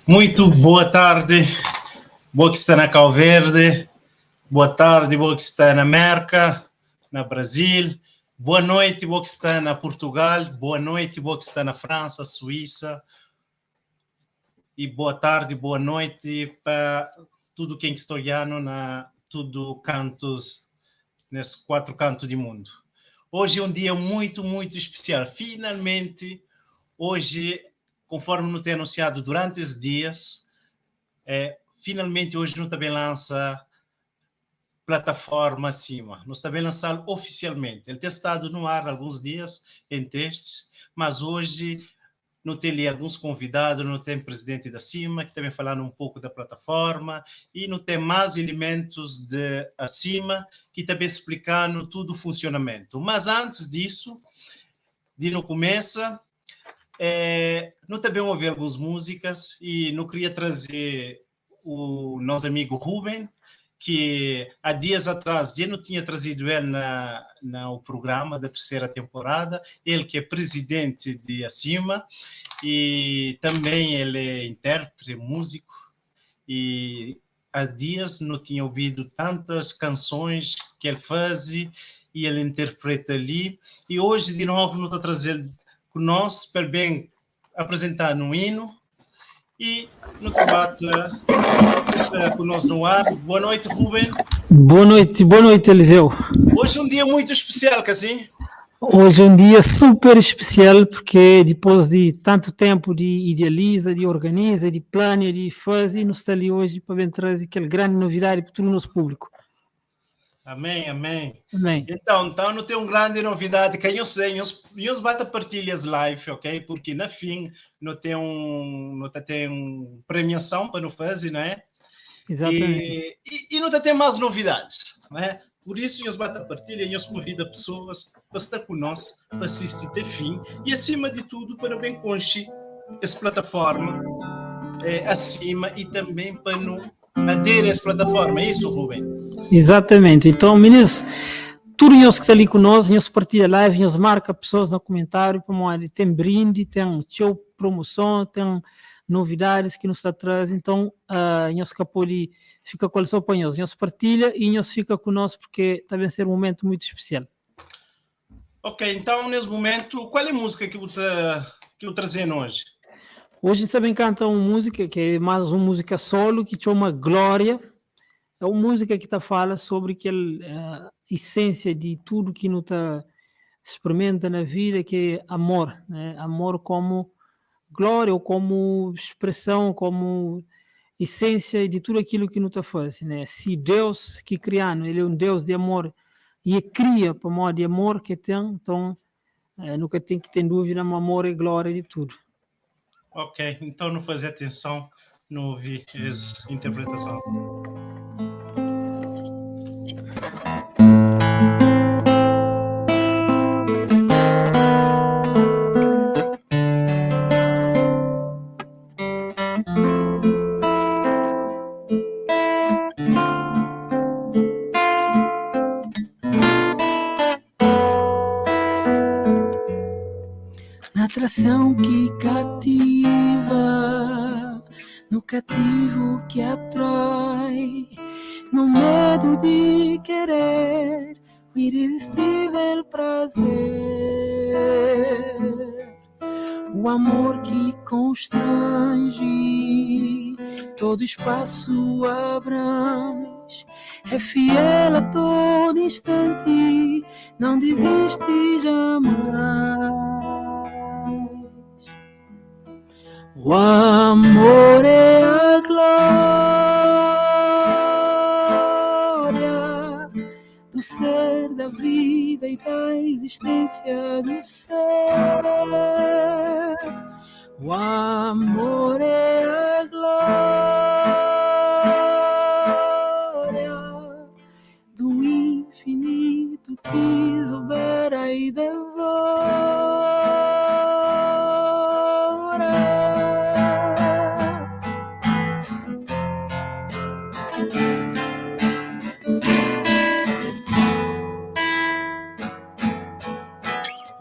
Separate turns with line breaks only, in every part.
Muito boa tarde, boa que está na Cabo Verde, boa tarde, boa que está na América, na Brasil, boa noite, boa que está na Portugal, boa noite, boa que está na França, Suíça, e boa tarde, boa noite para tudo quem está olhando na tudo cantos, nesses 4 cantos do mundo. Hoje é um dia muito, muito especial. Finalmente, hoje, conforme não tem anunciado durante os dias, finalmente hoje não também lança plataforma acima. Nós também lançá-lo oficialmente. Ele tem estado no ar alguns dias em testes, mas hoje não tem ali alguns convidados, não tem presidente da CIMA, que também falaram um pouco da plataforma, e não tem mais elementos de acima, que também explicando tudo o funcionamento. Mas antes disso, de não começa, não também ouvir algumas músicas, e não queria trazer o nosso amigo Ruben, que há dias atrás eu não tinha trazido ele no programa da 3ª temporada, ele que é presidente de Acima, e também ele é intérprete, músico, e há dias não tinha ouvido tantas canções que ele faz e ele interpreta ali, e hoje de novo não está trazendo conosco para bem apresentar um hino, e no debate está conosco no ar. Boa noite, Ruben.
Boa noite, Eliseu.
Hoje é um dia muito especial, assim.
Hoje é um dia super especial porque depois de tanto tempo de idealiza, de organiza, de planeja, de fazer, nos está ali hoje para trazer aquela grande novidade para todo o nosso público.
Amém, amém.
Amém.
Então não tem uma grande novidade que eu sei, eu bata partilhas live, ok? Porque na fim não tem premiação para não fazer, não é?
Exatamente.
E não tem mais novidades, não é? Por isso, nós bata partilha, nós convida pessoas para estar conosco, para assistir até fim, e acima de tudo, para bem conhecer essa plataforma acima e também para não aderir a essa plataforma. É isso, Rubem?
Exatamente. Então, meninos, tudo isso que está ali conosco, nós partilha live, nós marca pessoas no comentário, tem brinde, tem show, promoção, tem novidades que nos está trazendo. Então, nós ali fica com a sua opinião, nós partilha e nós fica conosco porque está a ser um momento muito especial.
Ok, então nesse momento, qual é a música que eu trazendo hoje?
Hoje sabem cantar uma música que é mais uma música solo que chama Glória. É uma música que fala sobre aquela essência de tudo que não está experimenta na vida, que é amor, né? Amor como glória ou como expressão, como essência de tudo aquilo que não está fazendo, né? Se Deus que criando, ele é um Deus de amor e cria para modo de amor que tem, então nunca tem que ter dúvida, amor é glória de tudo.
Ok, então não fazer atenção, não ouvir essa interpretação.
Na atração que cativa, no cativo que atrai, no medo de querer, o irresistível prazer, o amor que constrange, todo espaço abrange, é fiel a todo instante, não desiste jamais. O amor é a glória do ser, da vida e da existência do ser. O amor é a glória do infinito que exubera e devora.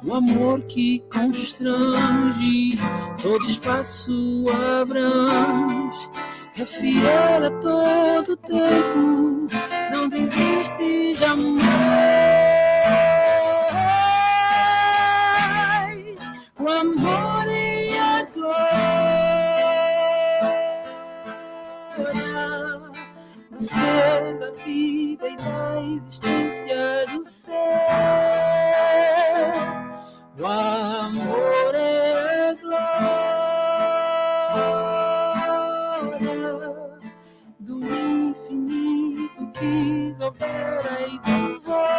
O amor amor que constrange, todo espaço abrange, é fiel a todo tempo, não desiste jamais. O amor e a glória do ser, da vida e da existência do ser. O amor é a glória do infinito que opera e devora.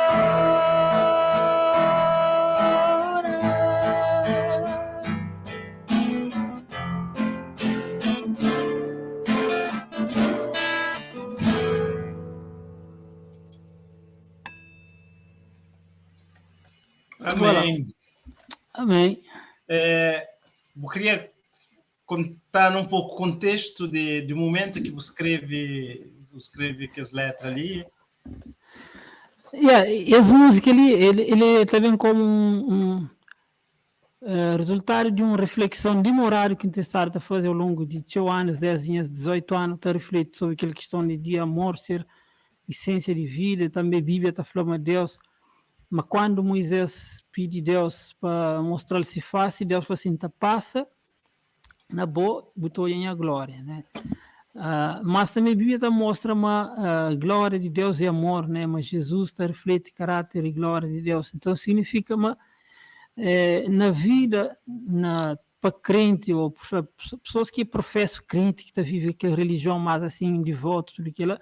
Amém.
Amém.
Eu queria contar um pouco o contexto do momento que você escreve as letras ali.
E as músicas ele também como resultado de uma reflexão demorada que está a fazer ao longo de 8 anos, 10 anos, 18 anos, está a refletir sobre aquela questão de amor ser essência de vida, também a Bíblia está falando de Deus. Mas quando Moisés pede a Deus para mostrar-se fácil, Deus fala assim, passa, na boa, botou em a glória, né? Mas também a Bíblia mostra a glória de Deus e amor, né? Mas Jesus reflete caráter e glória de Deus. Então significa na vida, para crente ou para pessoas que professam crente, que está vivendo aquela religião mais assim, devoto, tudo aquilo.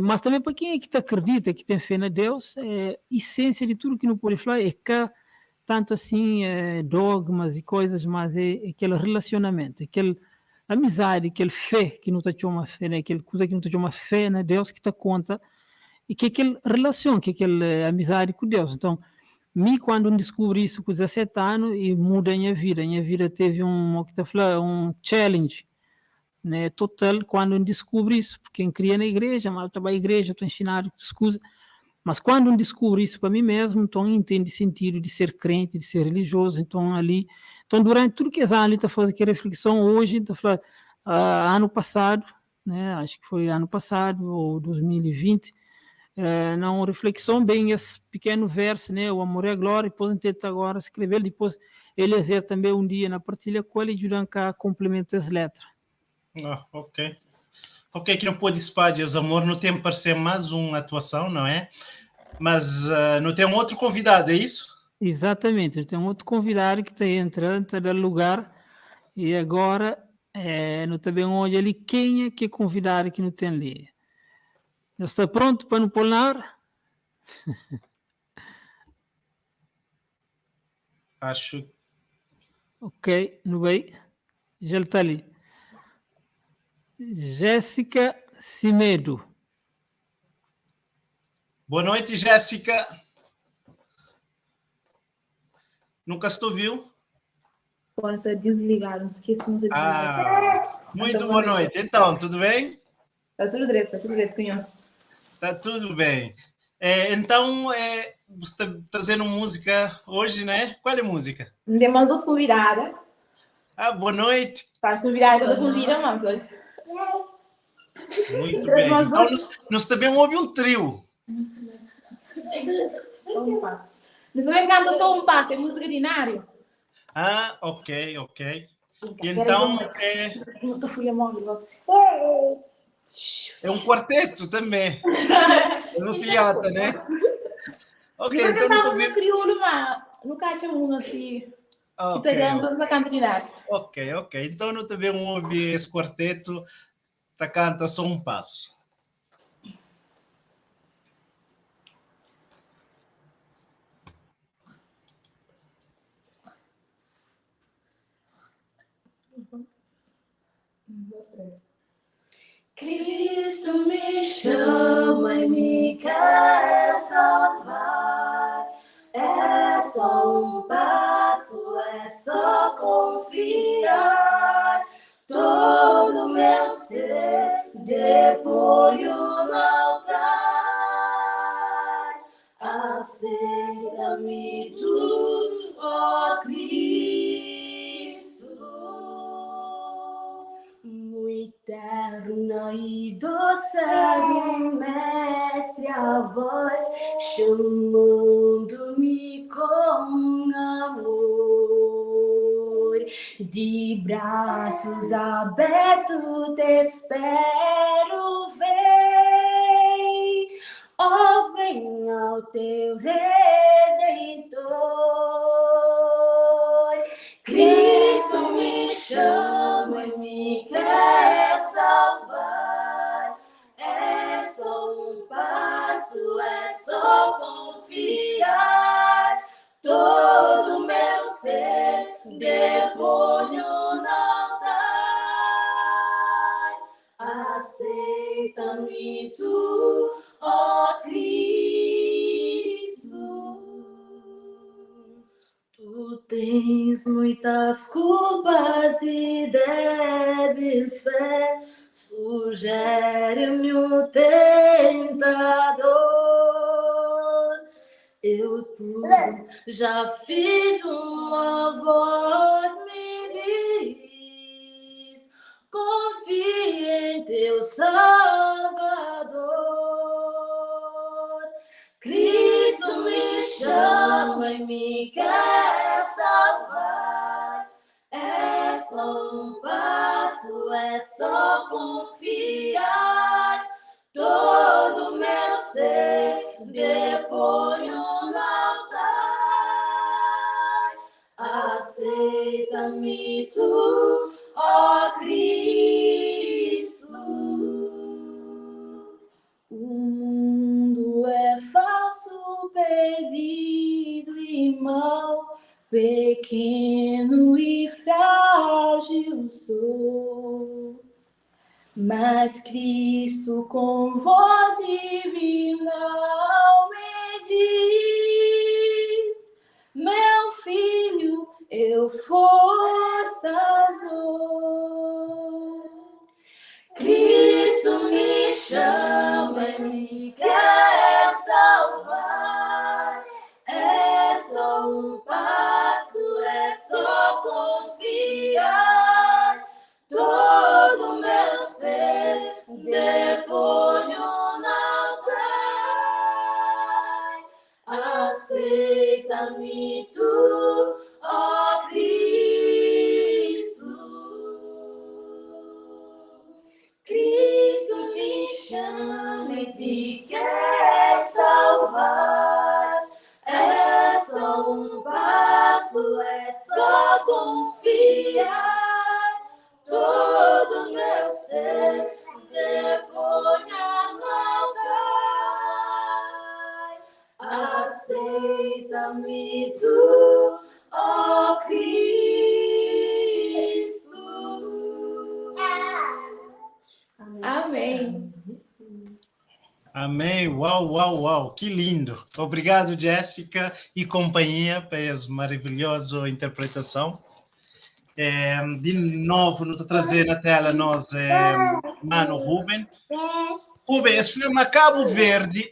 Mas também para quem é que acredita, que tem fé na Deus, a essência de tudo que não pode falar é que tanto assim dogmas e coisas, mas é aquele relacionamento, aquele amizade, aquele fé que não está uma fé, né? Aquele coisa que não está uma fé na Deus que está conta e que aquele relação, que aquele amizade com Deus. Então, quando descobri isso com 17 anos e muda a minha vida teve um challenge, né, total quando descobri isso, porque eu cria na igreja, mas eu estava na igreja, estou ensinando, escusa, mas quando eu descobri isso para mim mesmo, então eu entendo o sentido de ser crente, de ser religioso, então durante tudo que eu ali está fazendo aquela reflexão, hoje, ano passado, né, acho que foi ano passado, ou 2020, não reflexão bem esse pequeno verso, né, o amor é a glória, depois eu tento agora escrever, depois Eliezer também um dia na partilha com ele, ajudando a complementar as letras.
Ok. Ok, que não pode espalhar esse amor, não tem para ser mais uma atuação, não é? Mas não tem um outro convidado, é isso?
Exatamente, tem um outro convidado que está entrando, está dando lugar, e agora não também onde ali quem é que é convidado que não tem ali. Já está pronto para não pular?
Acho.
Ok, no bem, já está ali. Jéssica Cimedo.
Boa noite, Jéssica. Nunca se ouviu?
Pode desligar, não esqueci de desligar.
Muito então, boa noite. Então, tudo bem?
Está tudo direito, conheço.
Está tudo bem. Então, você está trazendo música hoje, né? Qual é a música?
Temos duas convidadas.
Boa noite.
Está convidada da convida, mas hoje.
Muito bem. Então, nós também ouvimos um trio.
Só um passo. Nós também canta só um passo, é música dinário.
Ok. Então,
Não fui a móvel, você.
É um quarteto também. É uma fiata, né? Ok, então
não estou vendo. Crioulo, mas não cacha um assim.
Ok.
Italiano, todos a cantar dinário.
Ok. Então, não também ouvir esse quarteto, tá canta só um passo.
Cristo me chama e me quer salvar. É só um passo, é só confiar. Todo meu ser deponho no altar. Aceita-me tu, ó
terna e doce do mestre a voz, chamando-me com amor. De braços abertos te espero, vem, ó, vem ao teu Redentor. Cristo me chama e me quer salvar. É só um passo, é só confiar. Todo meu ser deponho no altar. Aceita-me tu, ó Cristo. Tu tens muitas culpas e débil fé, sugere-me o tentador. Eu tudo já fiz, uma voz me diz, confie em teu Salvador. Cristo me chama e me quer salvar. É só um passo, é só confiar. Todo meu ser deponho no altar. Aceita-me tu, ó Cristo. O mundo é falso, perdido e mau, pequeno e frágil sou. Mas Cristo com voz divina me diz, meu filho, eu forças dou. Cristo me chama e me quer salvar. É só um passo, é só confiar. Todo meu ser deponho no altar. Aceita-me tu, ó Cristo. Cristo me chama e te quer salvar. É só um passo, é só confiar. Todo meu ser deponhas no altar. Aceita-me tu, ó Cristo. Amém.
Amém. Uau, uau, uau. Que lindo. Obrigado, Jéssica e companhia, por essa maravilhosa interpretação. De novo, nos trazer na tela nós, Mano Ruben. Ruben, esse filme Cabo Verde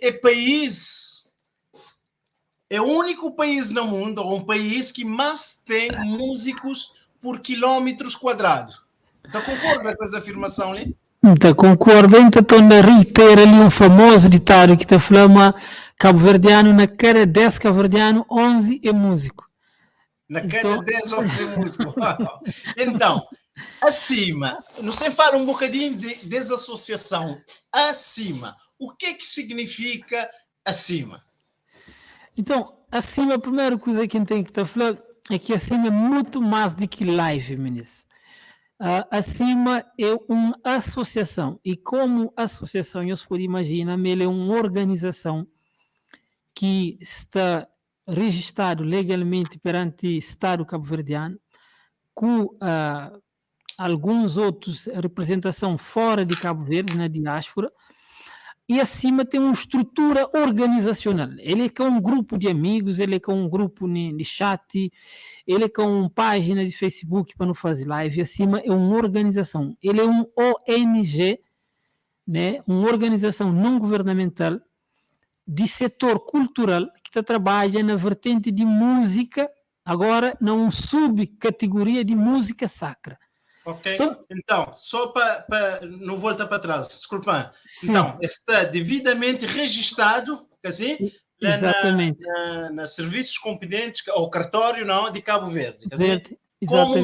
é o único país no mundo, ou um país que mais tem músicos por quilômetros quadrados. Então, concorda com essa afirmação ali?
Então, concordo, então reitera ali um famoso ditado que te fala cabo-verdiano, na cada 10 cabo-verdiano, 11 é músico.
Na cada 10 11 é músico. Então, acima, não sei falar um bocadinho de desassociação. Acima, o que significa acima? Então,
acima, a primeira coisa que a gente tem que te falar é que acima é muito mais do que live, ministro. Acima é uma associação, e como associação, eu pode imaginar, ela é uma organização que está registrado legalmente perante o Estado cabo-verdiano, com alguns outros representação fora de Cabo Verde, na diáspora, e acima tem uma estrutura organizacional. Ele é com um grupo de amigos, ele é com um grupo de chat, ele é com uma página de Facebook para não fazer live. Acima é uma organização. Ele é um ONG, né? Uma organização não governamental de setor cultural que trabalha na vertente de música, agora na uma subcategoria de música sacra.
Ok.
Então,
Então, só para não voltar para trás, desculpa.
sim,
Então, está devidamente registado, assim, lá
exatamente.
na serviços competentes, ou cartório, não, de Cabo Verde, assim,
Verde,
como
exatamente.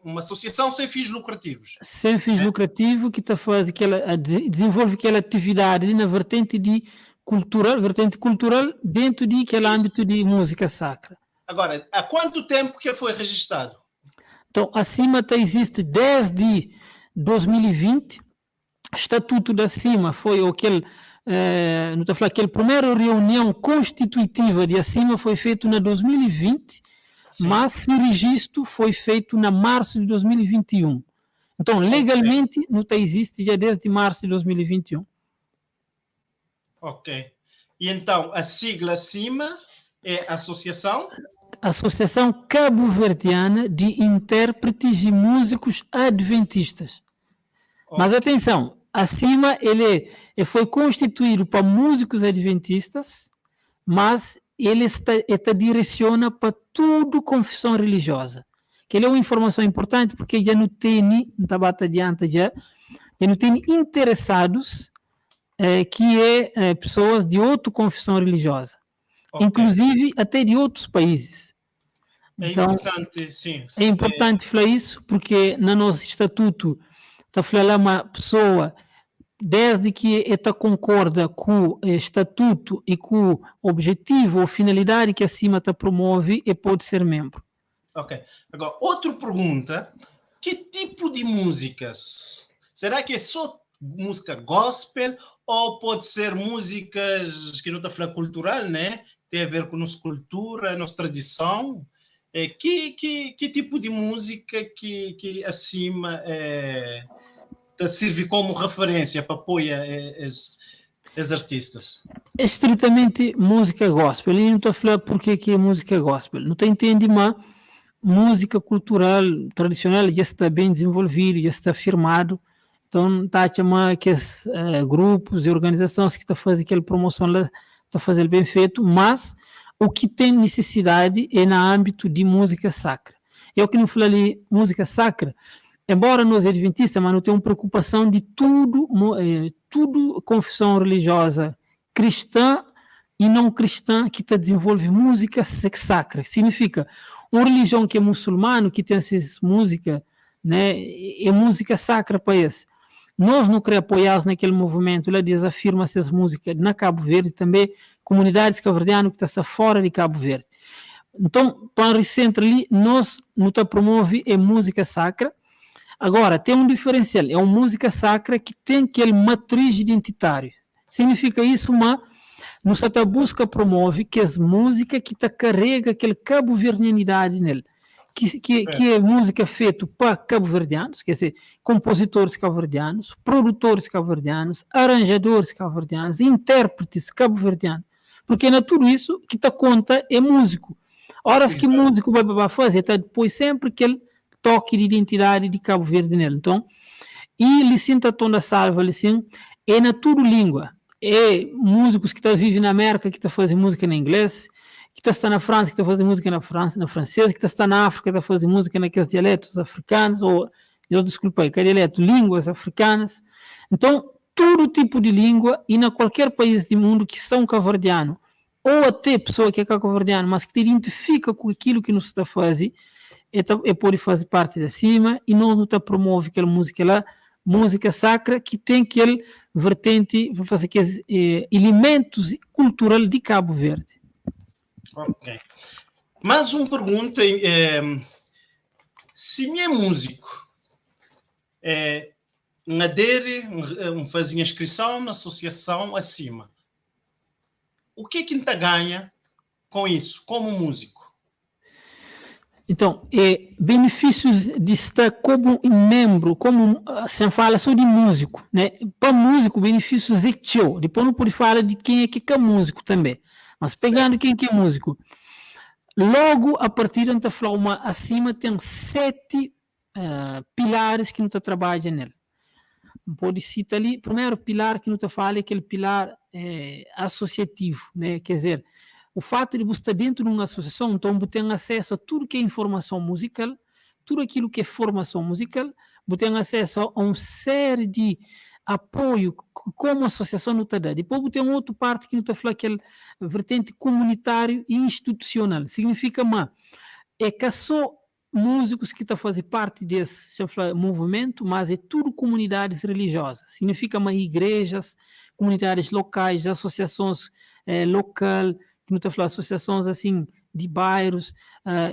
uma associação sem fins lucrativos.
Sem fins
Né?
lucrativos que está faz desenvolve aquela atividade ali na vertente cultural dentro de aquele
Isso.
âmbito de música sacra.
Agora, há quanto tempo que foi registrado?
Então, acima existe desde 2020. Estatuto da Acima foi não estou a falar, aquela primeira reunião constitutiva de Acima foi feito na 2020,
Sim.
mas o registro foi feito na março de 2021. Então, legalmente, não existe já desde março de 2021.
Ok. E então, a sigla acima é Associação?
Associação Cabo-Verdiana de Intérpretes e Músicos Adventistas. Mas atenção, acima ele foi constituído para músicos adventistas, mas ele está direciona para tudo confissão religiosa. Que ele é uma informação importante porque já não tem, não está adiante já não tem interessados que pessoas de outra confissão religiosa, inclusive até de outros países. Então,
Importante, sim.
é importante falar isso porque no nosso estatuto está falando uma pessoa desde que está concorda com o estatuto e com o objetivo ou finalidade que acima está promove e pode ser membro.
Ok. Agora, outra pergunta. Que tipo de músicas? Será que é só música gospel ou pode ser músicas que não está falando cultural, né? Tem a ver com nossa cultura, nossa tradição? Que tipo de música que acima serve como referência para apoiar os artistas?
É estritamente música gospel. E não estou a falar porque que é música gospel. Não está entendendo, mas música cultural tradicional já está bem desenvolvido, já está firmado. Então, está a chamar que grupos e organizações que estão fazendo aquela promoção lá, está fazendo bem feito, mas o que tem necessidade é no âmbito de música sacra. Eu que não falei ali, música sacra, embora nós adventistas, mas não temos preocupação de tudo confissão religiosa cristã e não cristã que desenvolve música sacra. Significa, uma religião que é muçulmano, que tem essas músicas, né, é música sacra para esse. Nós não queremos apoiar naquele movimento, ele desafirma essas músicas na Cabo Verde, também comunidades cabo-verdianas que estão fora de Cabo Verde. Então, para recente ali, nós não promove a música sacra. Agora, tem um diferencial, é uma música sacra que tem aquele matriz identitário. Significa isso, mas no Sata busca promove que as músicas que carrega aquela cabo-verdianidade nele, que é música feita para cabo-verdianos, quer dizer, compositores cabo-verdianos, produtores cabo-verdianos, arranjadores cabo-verdianos, intérpretes cabo-verdianos, porque na tudo isso que conta é músico. Horas que músico vai fazer, está depois sempre aquele toque de identidade de Cabo Verde nele. Então, e licinta toda salva, licin, é na tudo língua. É músicos que vivem na América, que fazem música em inglês, que está na França, que fazem música na francesa, que está na África, que fazem música naqueles dialetos africanos, que dialeto, línguas africanas. Então, todo tipo de língua, e na qualquer país do mundo que são cabo-verdiano, ou até pessoa que é cabo-verdiano, mas que te identifica com aquilo que nos está fazendo, pode fazer parte da cima, e não está promove aquela música lá, música sacra, que tem aquele vertente, para fazer aqueles elementos culturais de Cabo Verde.
Ok. Mais uma pergunta. Se me é músico, adere, faz inscrição na associação acima, o que ainda ganha com isso, como músico?
Então, benefícios de estar como membro, como se fala só de músico, né? Para músico, benefícios é teu. Depois não pode falar de quem é que é músico também. Mas pegando quem que é músico, logo a partir de falar acima tem 7 pilares que não está trabalhando nele. Pode citar ali, primeiro pilar que não está falando é aquele pilar associativo, né? Quer dizer, o fato de você estar dentro de uma associação, então você tem acesso a tudo que é informação musical, tudo aquilo que é formação musical, você tem acesso a uma série de apoio como a associação não está dando. Depois você tem uma outra parte que não está falando aquele vertente comunitário e institucional. Significa que só músicos que estão a fazer parte desse movimento, mas é tudo comunidades religiosas. Significa igrejas, comunidades locais, associações local, que não está a falar associações assim de bairros,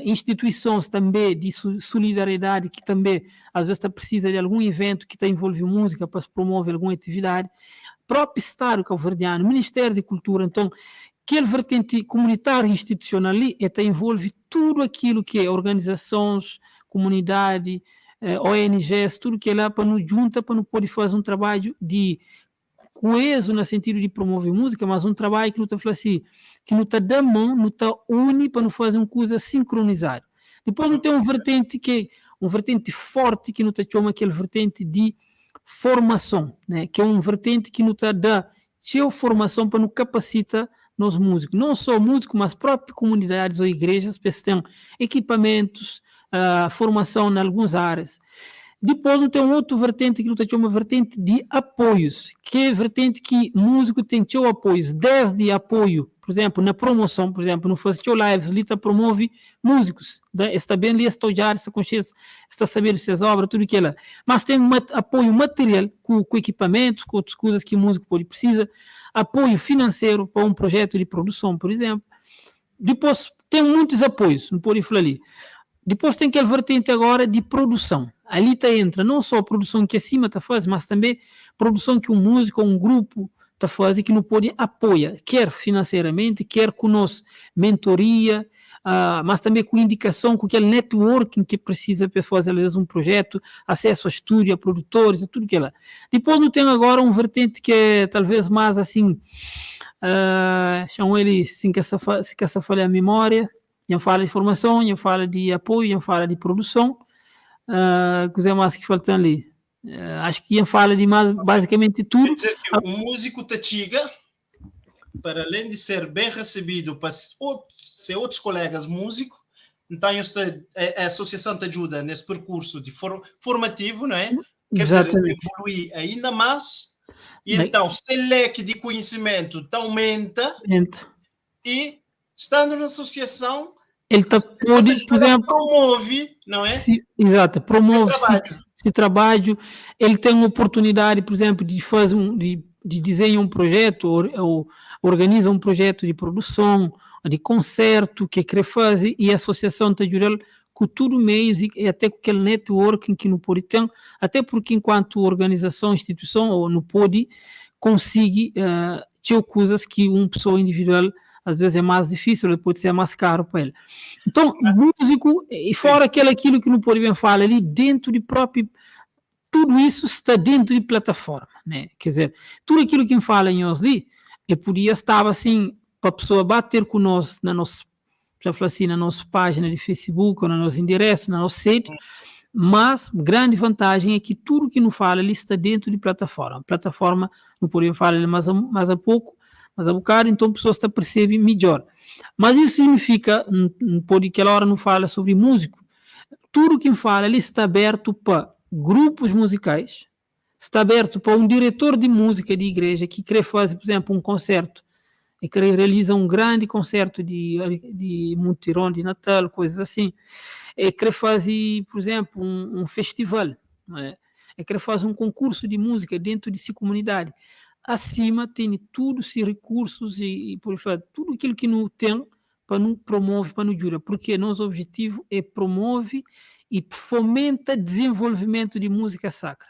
instituições também de solidariedade, que também às vezes precisa de algum evento que envolve música para se promover alguma atividade. Próprio Estado cabo-verdiano, Ministério de Cultura, então, aquele vertente comunitário e institucional ali envolve tudo aquilo que é organizações, comunidade, ONGs, tudo que é lá para nos juntar, para nos poder fazer um trabalho de coeso no sentido de promover música, mas um trabalho que não está assim, que não está da mão, não está une para não fazer uma coisa sincronizada. Depois não tem um vertente que um vertente forte que não está chama aquele vertente de formação, né? Que é um vertente que não está da sua formação para nos capacitar nos músicos, não só músicos, mas próprias comunidades ou igrejas, que têm equipamentos, formação em algumas áreas. Depois não tem um outro vertente que não tem uma vertente de apoios, que é vertente que músico tem seu apoios, desde apoio, por exemplo, na promoção, por exemplo, no Festival Lives, ali promove músicos, está bem ali, está olhar, está consciente, está sabendo suas obras, tudo aquilo. Mas tem apoio material, com equipamentos, com outras coisas que o músico precisa, apoio financeiro para um projeto de produção, por exemplo. Depois tem muitos apoios, não pode falar ali. Depois tem aquele vertente agora de produção. Ali entra não só a produção que acima está fazendo, mas também produção que um músico ou um grupo está fazendo que não pode apoiar, quer financeiramente, quer com nossa mentoria, mas também com indicação, com aquele networking que precisa para fazer, às vezes, um projeto, acesso a estúdio, a produtores, a tudo que é lá. Depois não tem agora um vertente que é talvez mais assim, chamam ele, assim, que essa falha a memória, já fala de formação, já fala de apoio, já fala de produção, coisa mais que falta ali. Acho que já fala de mais, basicamente tudo.
Quer dizer que o músico Tachiga, para além de ser bem recebido para ser outros colegas músicos, então a associação te ajuda nesse percurso de formativo, não é? Quer dizer, evoluir ainda mais, e então o seu leque de conhecimento aumenta, e estando na associação,
ele pode, por exemplo,
promove, não é?
Exato, promove esse trabalho. Ele tem uma oportunidade, por exemplo, de fazer de desenhar um projeto ou organiza um projeto de produção, de concerto que quer fazer, e a associação está ajudando com tudo meios e até com aquele networking que não pode ter, até porque enquanto organização, instituição, ou não pode conseguir ter coisas que uma pessoa individual às vezes é mais difícil, pode ser mais caro para ele. Então, músico, e fora aquilo que não pode bem falar ali, dentro de próprio, tudo isso está dentro de plataforma, né? Quer dizer, tudo aquilo que fala em nós ali, podia estar assim, para a pessoa bater com nós, já falei assim, na nossa página de Facebook, ou no nosso endereço, na nossa site, mas grande vantagem é que tudo que não fala ali está dentro de plataforma. A plataforma, não poderia falar mais a pouco, mas a bocado, então a pessoa está percebendo melhor. Mas isso significa, por aquela hora não fala sobre músico, tudo que fala ali está aberto para grupos musicais, está aberto para um diretor de música de igreja que quer fazer, por exemplo, um concerto, e que realiza um grande concerto de Montirão, de Natal, coisas assim, e quer fazer, por exemplo, um festival, não é? E quer fazer um concurso de música dentro de sua comunidade. Acima tem tudo esses recursos e por exemplo, tudo aquilo que não tem para não promove, para não ajuda, porque nosso objetivo é promove e fomenta desenvolvimento de música sacra.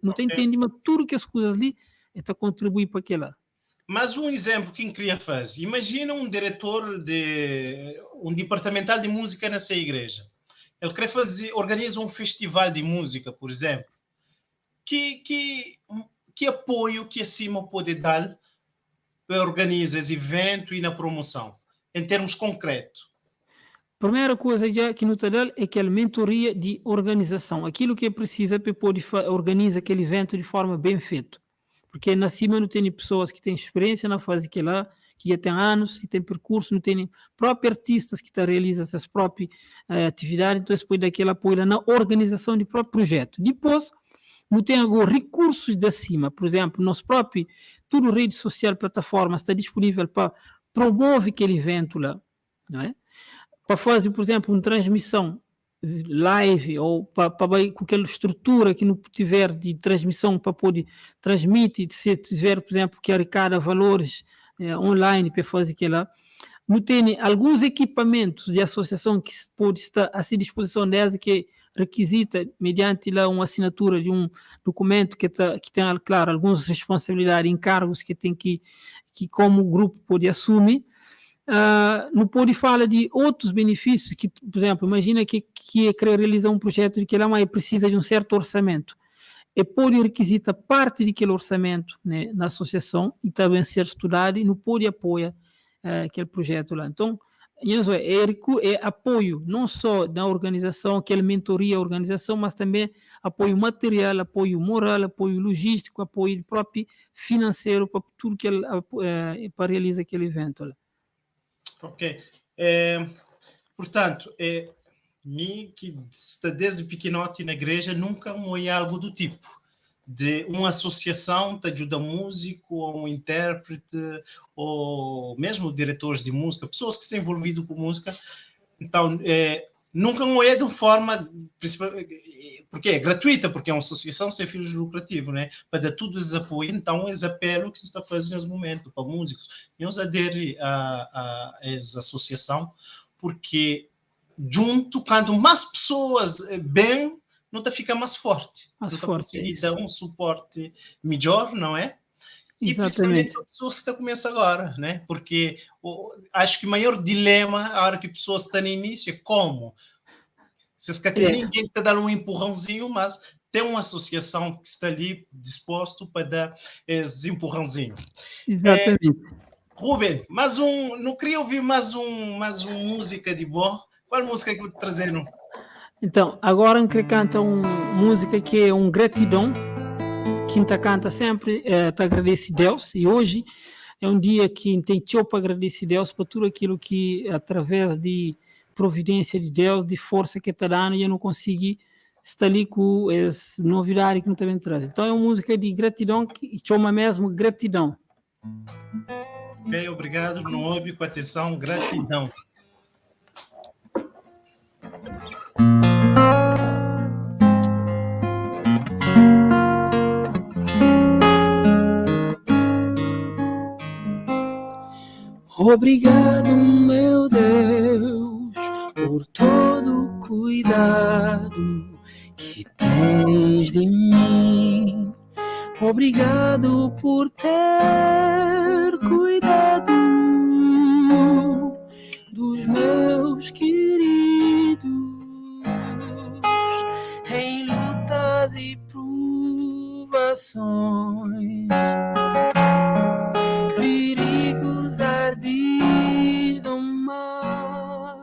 Não tem entendimento, tudo que as coisas ali está contribuir para aquela.
Mas um exemplo que eu queria fazer, imagina um diretor de um departamental de música nessa igreja. Ele quer organiza um festival de música, por exemplo. Que apoio que acima pode dar para organizar esse evento e na promoção, em termos concretos?
Primeira coisa já que não está dando é aquela mentoria de organização, aquilo que é precisa para poder organizar aquele evento de forma bem feita. Porque na cima não tem pessoas que têm experiência na fase que que já tem anos e tem percurso, não tem próprios artistas que realizam essas próprias atividades, então depois daquele apoio na organização do próprio projeto. Depois, não tem alguns recursos de cima, por exemplo, nosso próprio, tudo rede social, plataforma, está disponível para promover aquele evento lá, não é? Para fazer, por exemplo, uma transmissão live ou para com aquela estrutura que não tiver de transmissão para poder transmitir, se tiver, por exemplo, que arrecada valores online para fazer aquilo, não tem alguns equipamentos de associação que pode estar à sua disposição delas, que requisita, mediante lá uma assinatura de um documento que tem, claro, algumas responsabilidades, encargos que tem que como grupo pode assumir. Não pode falar de outros benefícios que, por exemplo, imagina que quer realizar um projeto de que ela precisa de um certo orçamento e pode requisitar parte daquele orçamento, né, na associação e também ser estudado e não pode apoiar aquele projeto lá. Então, é apoio não só da organização, aquela mentoria à organização, mas também apoio material, apoio moral, apoio logístico, apoio próprio financeiro para tudo que para realizar aquele evento lá.
Ok. Portanto, mim que está desde pequenote na igreja nunca ouvi algo do tipo de uma associação que ajuda músico ou um intérprete ou mesmo diretores de música, pessoas que estão envolvidas com música. Então, nunca ouvi de uma forma, porque é gratuita, porque é uma associação sem fins lucrativos, né? Para dar tudo esse apoio, então esse apelo que se está fazendo nesse momento para músicos. E nós aderir a essa associação, porque junto, quando mais pessoas bem, não fica mais forte.
Mais
não
forte,
conseguir dar um suporte melhor, não é? E
Exatamente.
principalmente as pessoas que estão começando agora, né? Porque acho que o maior dilema, a hora que pessoas estão no início, é como? Se ninguém está dando um empurrãozinho, mas tem uma associação que está ali disposto para dar esse empurrãozinho.
Exatamente.
Ruben, não queria ouvir mais uma música de boa? Qual música que eu vou trazer?
Então, agora eu quero cantar uma música que é gratidão. Quem canta sempre agradece a Deus, e hoje é um dia que tem para agradecer a Deus por tudo aquilo que, através de providência de Deus, de força que está dando, e eu não consegui estar ali com as novidades que não também traz. Então é uma música de gratidão que chama mesmo gratidão.
Ok, obrigado. Não ouve com atenção, gratidão.
Obrigado, meu Deus, por todo o cuidado que tens de mim. Obrigado por ter cuidado dos meus queridos em lutas e provações. Perigos ardis do mar,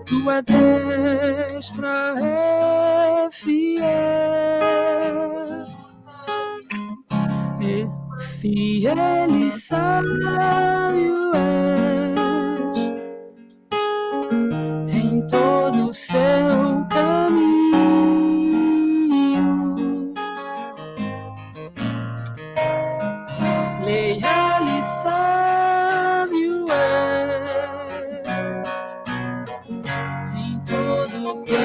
tua destra é fiel, fiel e sábio és em todo o seu caminho. Leal e sábio é em todo o tempo.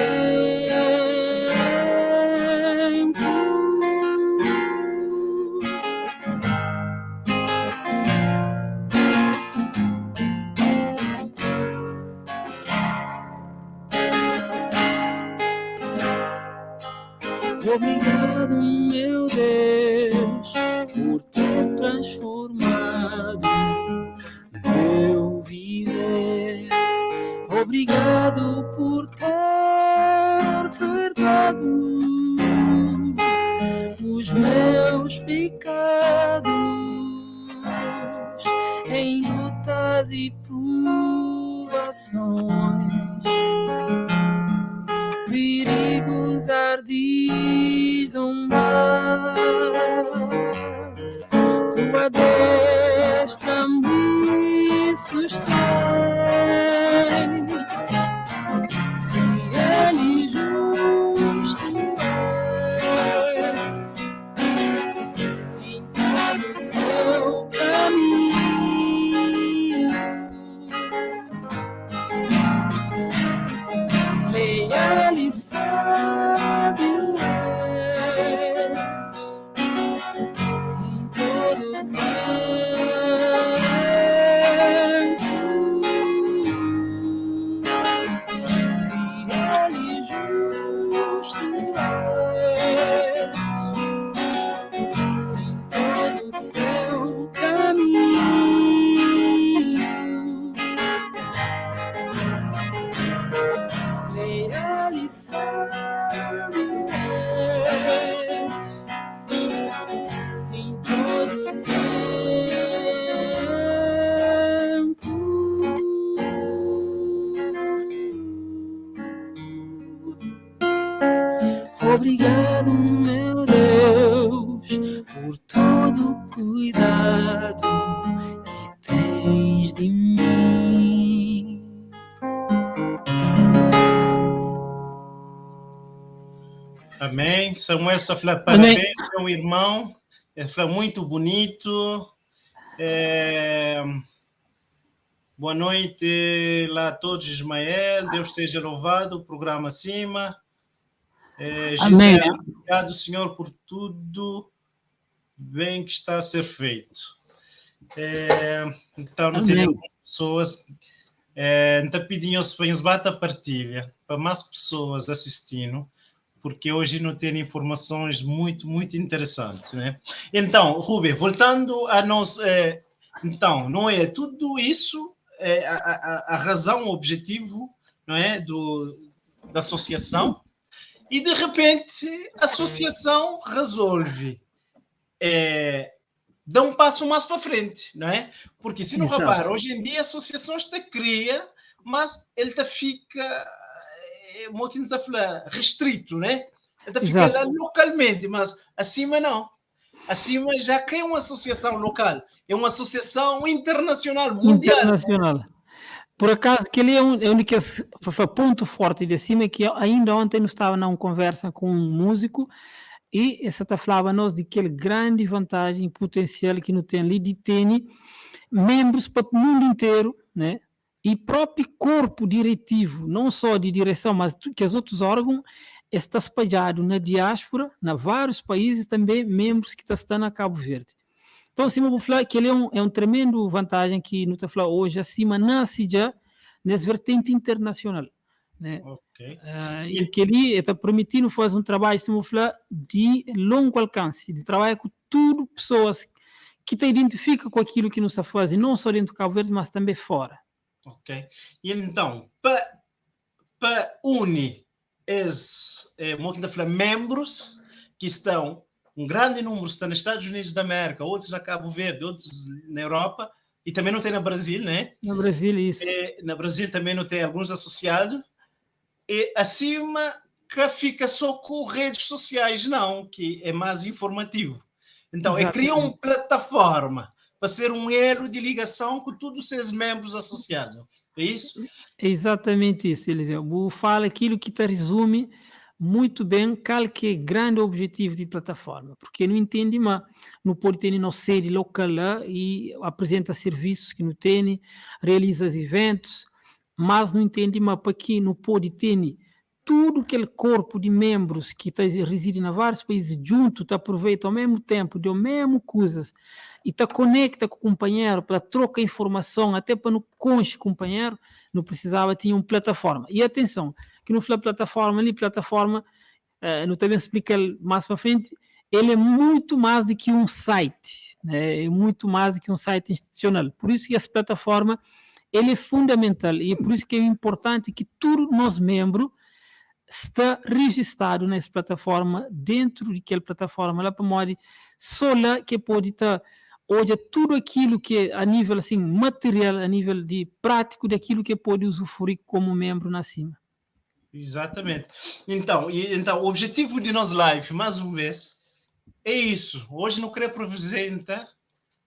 Obrigado, meu Deus, por ter transformado meu viver. Obrigado por ter perdoado os meus pecados em lutas e provações. Perigos ardis do mar, tua destra Mostra-me, sustém, fiel e justo é, em todo o seu caminho. Leal e sábio é, em todo o fiel e justo és, em todo o seu caminho. Leal e sábio és, em todo o tempo. Obrigado, meu Deus, por todo o cuidado que tens de mim.
Amém. Samuel só fala
Amém.
parabéns, meu irmão. Ele fala muito bonito. Boa noite lá a todos, Ismael. Deus seja louvado. O programa acima. Gisele,
Amém.
obrigado, Senhor, por tudo bem que está a ser feito. Então, não tem
Amém.
algumas pessoas. Então, pedimos para nos bater a partilha, para mais pessoas assistindo, porque hoje não tem informações muito, muito interessantes, né? Então, Rubem, voltando a nós, então, não é tudo isso, a razão, o objetivo, não é, da associação, e de repente a associação resolve dá um passo mais para frente, não é? Porque se não
Exato.
repara, hoje em dia a associação está cria, mas ele fica, como que está falando, restrito, né? Ele fica
Exato.
lá localmente, mas acima não. Acima já que é uma associação local, é uma associação internacional, mundial.
Internacional. Por acaso, que ele é o único ponto forte de cima, que ainda ontem nós estava numa conversa com um músico e essa tá falava nós de aquela grande vantagem potencial que não tem ali de ter membros para o mundo inteiro, né? E próprio corpo diretivo, não só de direção, mas que os outros órgãos está espalhado na diáspora, na vários países também, membros que estão na Cabo Verde. Então, assim, eu vou falar que ele é um tremendo vantagem que não está falando hoje, acima, nasce já nessa vertente internacional, né?
Ok.
E que ele está permitindo fazer um trabalho, assim, vou falar, de longo alcance, de trabalho com tudo pessoas que te identificam com aquilo que nos fazem, não só dentro do Cabo Verde, mas também fora.
Ok. E então, para unir esses membros que estão, um grande número está nos Estados Unidos da América, outros na Cabo Verde, outros na Europa, e também não tem no Brasil, né?
No Brasil, isso.
No Brasil também não tem alguns associados. E acima que fica só com redes sociais, não, que é mais informativo. Então, cria uma plataforma para ser um elo de ligação com todos os seus membros associados. É isso?
É exatamente isso, Eliseu. Eu falo aquilo que te resume muito bem qual que é o grande objetivo de plataforma, porque não entende, mas não pode ter uma sede local lá e apresenta serviços que não tem, realiza eventos, mas não entende, mas para que não pode ter tudo aquele corpo de membros que reside em vários países junto, aproveita ao mesmo tempo, de mesmo coisas, e conecta com o companheiro para trocar informação, até para não conche companheiro, não precisava ter uma plataforma. E atenção, que não foi plataforma ali, plataforma, não também explica mais para frente, ele é muito mais do que um site, né? É muito mais do que um site institucional. Por isso que essa plataforma, ele é fundamental, e é por isso que é importante que todos nós membros está registrado nessa plataforma, dentro daquela plataforma, lá para modo só lá que pode estar hoje tudo aquilo que a nível assim material, a nível de prático, daquilo que pode usufruir como membro na cima.
Exatamente. Então, o objetivo de nós live, mais uma vez, é isso. Hoje não quero apresentar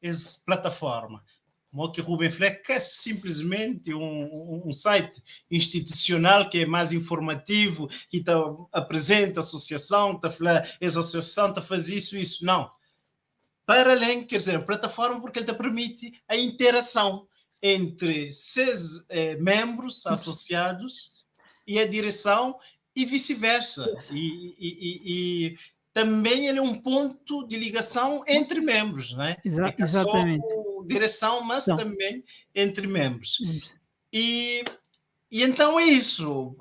essa plataforma. Como que Rubem Fleck é simplesmente um site institucional que é mais informativo, que apresenta a associação, está a falar, essa associação está a fazer isso. Não. Para além, quer dizer, a plataforma porque ele te permite a interação entre seus membros associados e a direção e vice-versa. E também ele é um ponto de ligação entre membros, não é? É só direção, mas também entre membros. E então é isso.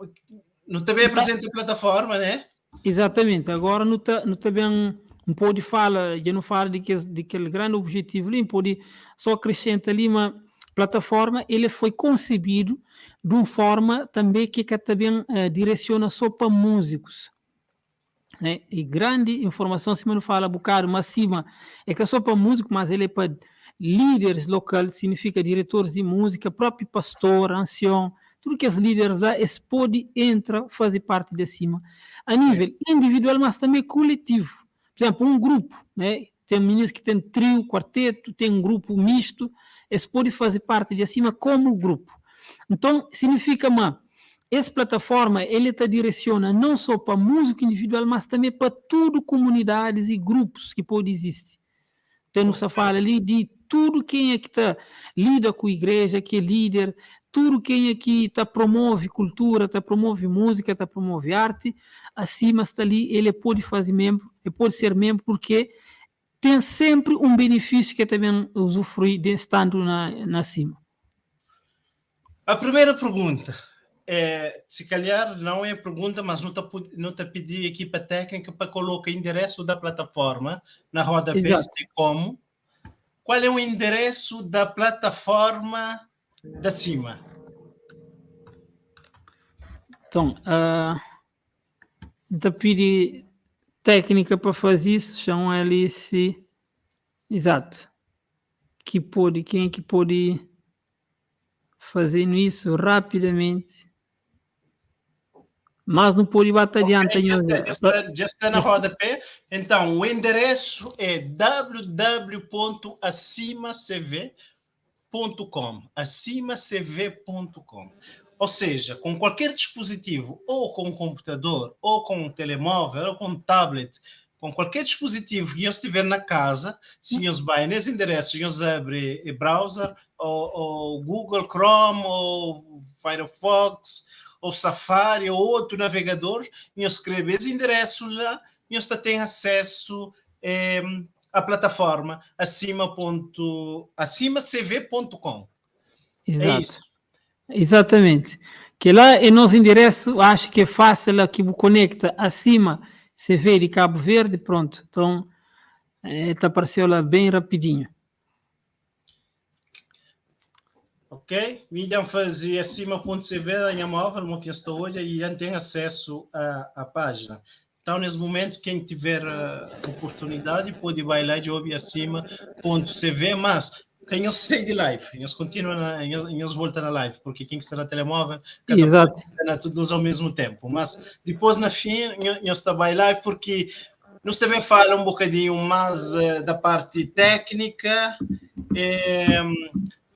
Não também apresenta a plataforma, né?
Exatamente. Agora não também não pode falar, já não fala de aquele grande objetivo ali, pode só acrescentar ali uma plataforma, ele foi concebido de uma forma também que também direciona só para músicos. Né? E grande informação, se não fala um bocado, mas acima, é que é só para músico, mas ele é para líderes locais, significa diretores de música, próprio pastor, ancião, tudo que os líderes lá, eles podem entrar, fazer parte de cima, a nível individual, mas também coletivo. Por exemplo, um grupo, né? Tem meninos que tem trio, quarteto, tem um grupo misto, eles podem fazer parte de cima como grupo. Então, significa, essa plataforma, ele te direciona não só para música individual, mas também para tudo, comunidades e grupos que podem existir. Então, você fala ali de tudo quem é que lida com a igreja, que é líder, tudo quem é que promove cultura, promove música, promove arte, acima está ali, ele pode fazer membro, ele pode ser membro, porque tem sempre um benefício que também usufrui de estando na cima.
A primeira pergunta, se calhar não é pergunta, mas não te pedi a equipa técnica para colocar o endereço da plataforma na rodapé, como. Qual é o endereço da plataforma da cima?
Então, te pedi técnica para fazer isso, chama LC. Exato. Quem é que pode fazer isso rapidamente? Mas não pode batalhar.
Já está na rodapé. Então, o endereço é www.acimacv.com. acimacv.com. Ou seja, com qualquer dispositivo, ou com um computador, ou com um telemóvel, ou com um tablet, com qualquer dispositivo que eu estiver na casa, se eu vai nesse endereço, eu abre o browser, ou Google Chrome, ou Firefox, ou Safari, ou outro navegador, e eu escrevo esse endereço lá, e eu tem acesso à plataforma acimacv.com.
Exato.
É isso.
Exatamente. Que lá é nosso endereço, acho que é fácil, que conecta acima, CV de Cabo Verde, pronto. Então, apareceu lá bem rapidinho.
Ok? Então, fazer acima.cv da minha móvel, uma que estou hoje, e já tem acesso à página. Então, nesse momento, quem tiver oportunidade, pode ir lá e ouvir acima.cv, mas quem eu sei de live, eles continuam, eles voltam na live, porque quem está na telemóvel, cada um está todos ao mesmo tempo. Mas depois, na fim, eu estou em live, porque nós também falamos um bocadinho mais da parte técnica.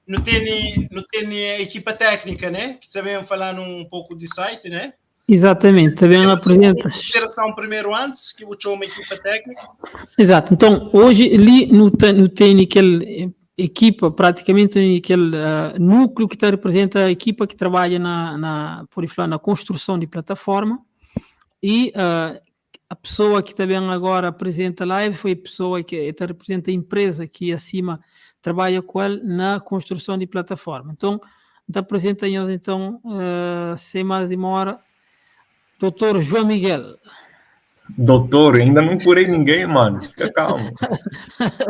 Não tem a equipa técnica, né? Que também vão falar um pouco de site, né?
Exatamente, também apresenta.
Interação primeiro antes, que eu chamo uma equipa técnica.
Exato, então hoje ali não tem aquele equipa, praticamente aquele núcleo que representa a equipa que trabalha por falar, na construção de plataforma, e a pessoa que também agora apresenta live foi a pessoa que representa a empresa que acima trabalha com ele na construção de plataforma. Então, apresenta-nos então, sem mais demora, Dr. João Miguel.
Doutor, ainda não curei ninguém, mano. Fica calmo.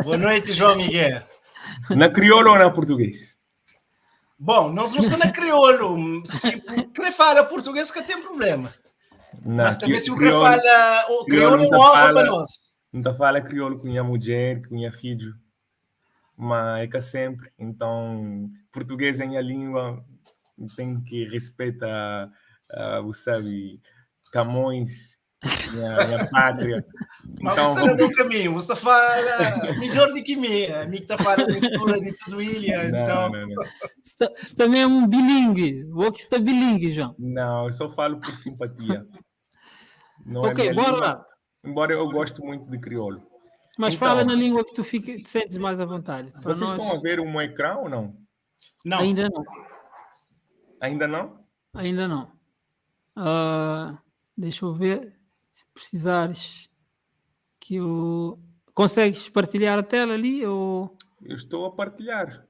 Boa noite, João Miguel.
Na crioulo ou na português?
Bom, nós não estamos na crioulo. Se quer falar português, que tem problema. Mas também se o quer falar o crioulo, é uma honra para nós.
Não fala crioulo com minha mulher, com minha filho. Mas é que sempre. Então, português é minha língua. Tem que respeitar, você sabe, Camões, minha pátria.
Mas
Então,
você está no bom caminho, você está fala melhor do que mim. A mim que está falando mistura de tudo ilha, então...
não.
Você também é um bilingue. Vou que está bilingue, João.
Não, eu só falo por simpatia. Não é
Ok,
minha
bora
língua,
lá.
embora eu goste muito de crioulo.
Mas
Então,
fala na língua que tu te sentes mais à vontade. Para
vocês
nós,
estão a ver o meu ecrã ou não?
Não,
ainda não.
Ainda não?
Ainda não. Ah, deixa eu ver se precisares que eu... Consegues partilhar a tela ali ou
Eu estou a partilhar.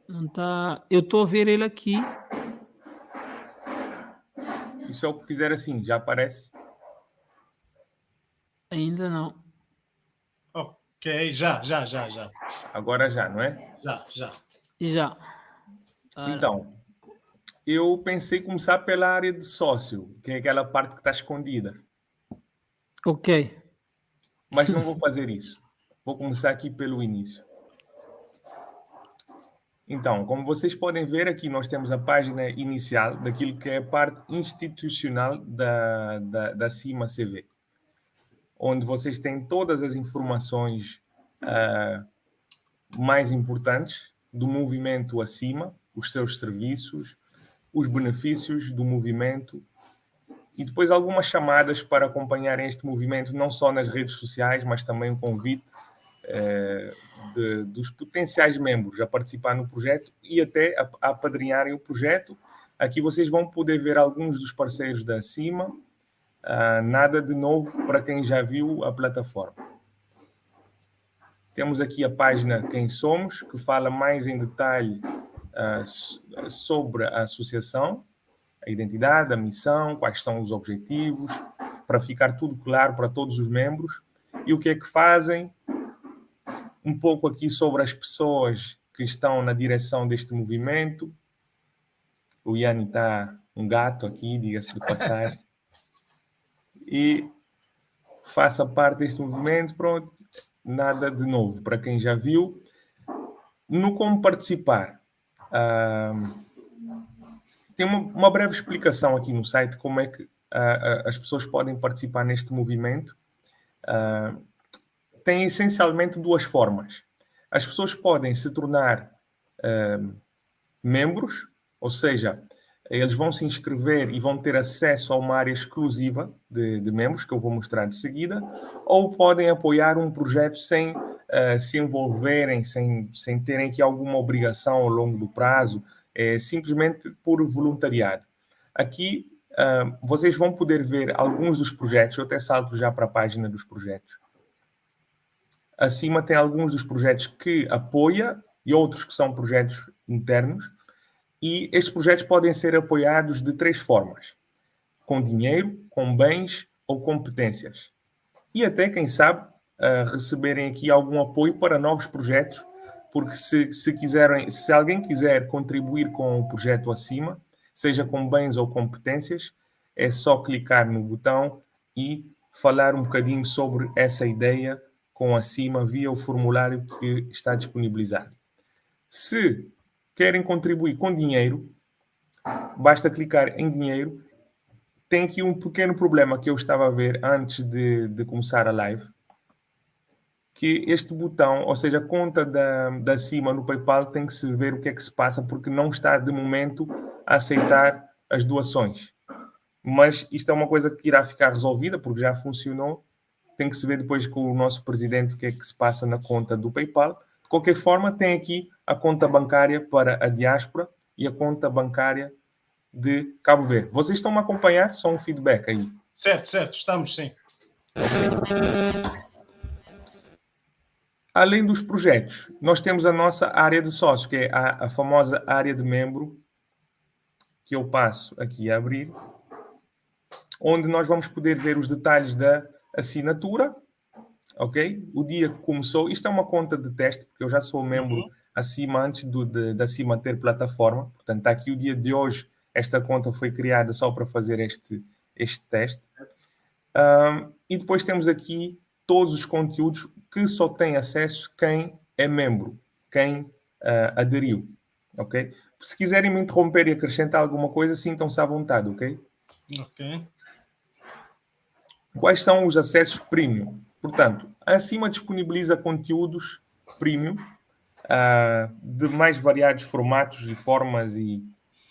não está? Eu estou a ver ele aqui.
E se eu fizer assim, já aparece?
Ainda não.
ok, já.
Agora já, não é?
Já.
E já.
Então, eu pensei em começar pela área de sócio, que é aquela parte que está escondida.
Ok.
Mas não vou fazer isso. Vou começar aqui pelo início. Então, como vocês podem ver aqui, nós temos a página inicial daquilo que é a parte institucional da CIMA CV, onde vocês têm todas as informações mais importantes do movimento acima, os seus serviços, os benefícios do movimento e depois algumas chamadas para acompanharem este movimento, não só nas redes sociais, mas também um convite dos potenciais membros a participar no projeto e até a apadrinharem o projeto. Aqui vocês vão poder ver alguns dos parceiros da CIMA, nada de novo para quem já viu a plataforma. Temos aqui a página Quem Somos, que fala mais em detalhe sobre a associação, a identidade, a missão, quais são os objetivos, para ficar tudo claro para todos os membros e o que é que fazem, um pouco aqui sobre as pessoas que estão na direção deste movimento. O Yanni está um gato aqui, diga-se de passagem. E faça parte deste movimento, pronto, nada de novo. Para quem já viu, no como participar, tem uma breve explicação aqui no site como é que as pessoas podem participar neste movimento. Tem essencialmente duas formas. As pessoas podem se tornar membros, ou seja, eles vão se inscrever e vão ter acesso a uma área exclusiva de membros, que eu vou mostrar de seguida, ou podem apoiar um projeto sem se envolverem, sem terem aqui alguma obrigação ao longo do prazo, simplesmente por voluntariado. Aqui vocês vão poder ver alguns dos projetos, eu até salto já para a página dos projetos. Acima tem alguns dos projetos que apoia e outros que são projetos internos. E estes projetos podem ser apoiados de três formas: com dinheiro, com bens ou competências. E até, quem sabe, receberem aqui algum apoio para novos projetos, porque se alguém quiser contribuir com o projeto acima, seja com bens ou competências, é só clicar no botão e falar um bocadinho sobre essa ideia com acima via o formulário que está disponibilizado. Se querem contribuir com dinheiro, basta clicar em dinheiro. Tem aqui um pequeno problema que eu estava a ver antes de começar a live, que este botão, ou seja, a conta da CIMA no PayPal, tem que se ver o que é que se passa, porque não está, de momento, a aceitar as doações. Mas isto é uma coisa que irá ficar resolvida, porque já funcionou. Tem que se ver depois com o nosso presidente o que é que se passa na conta do PayPal. De qualquer forma, tem aqui a conta bancária para a diáspora e a conta bancária de Cabo Verde. Vocês estão-me a acompanhar? Só um feedback aí.
Certo, estamos sim.
Além dos projetos, nós temos a nossa área de sócio, que é a famosa área de membro, que eu passo aqui a abrir, onde nós vamos poder ver os detalhes da assinatura, ok? O dia que começou, isto é uma conta de teste, porque eu já sou membro acima antes da CIMA ter plataforma, portanto está aqui o dia de hoje, esta conta foi criada só para fazer este teste. E depois temos aqui todos os conteúdos que só tem acesso quem é membro, quem aderiu, ok? Se quiserem me interromper e acrescentar alguma coisa, sintam-se à vontade, ok?
Ok.
Quais são os acessos premium? Portanto, acima disponibiliza conteúdos premium de mais variados formatos e formas e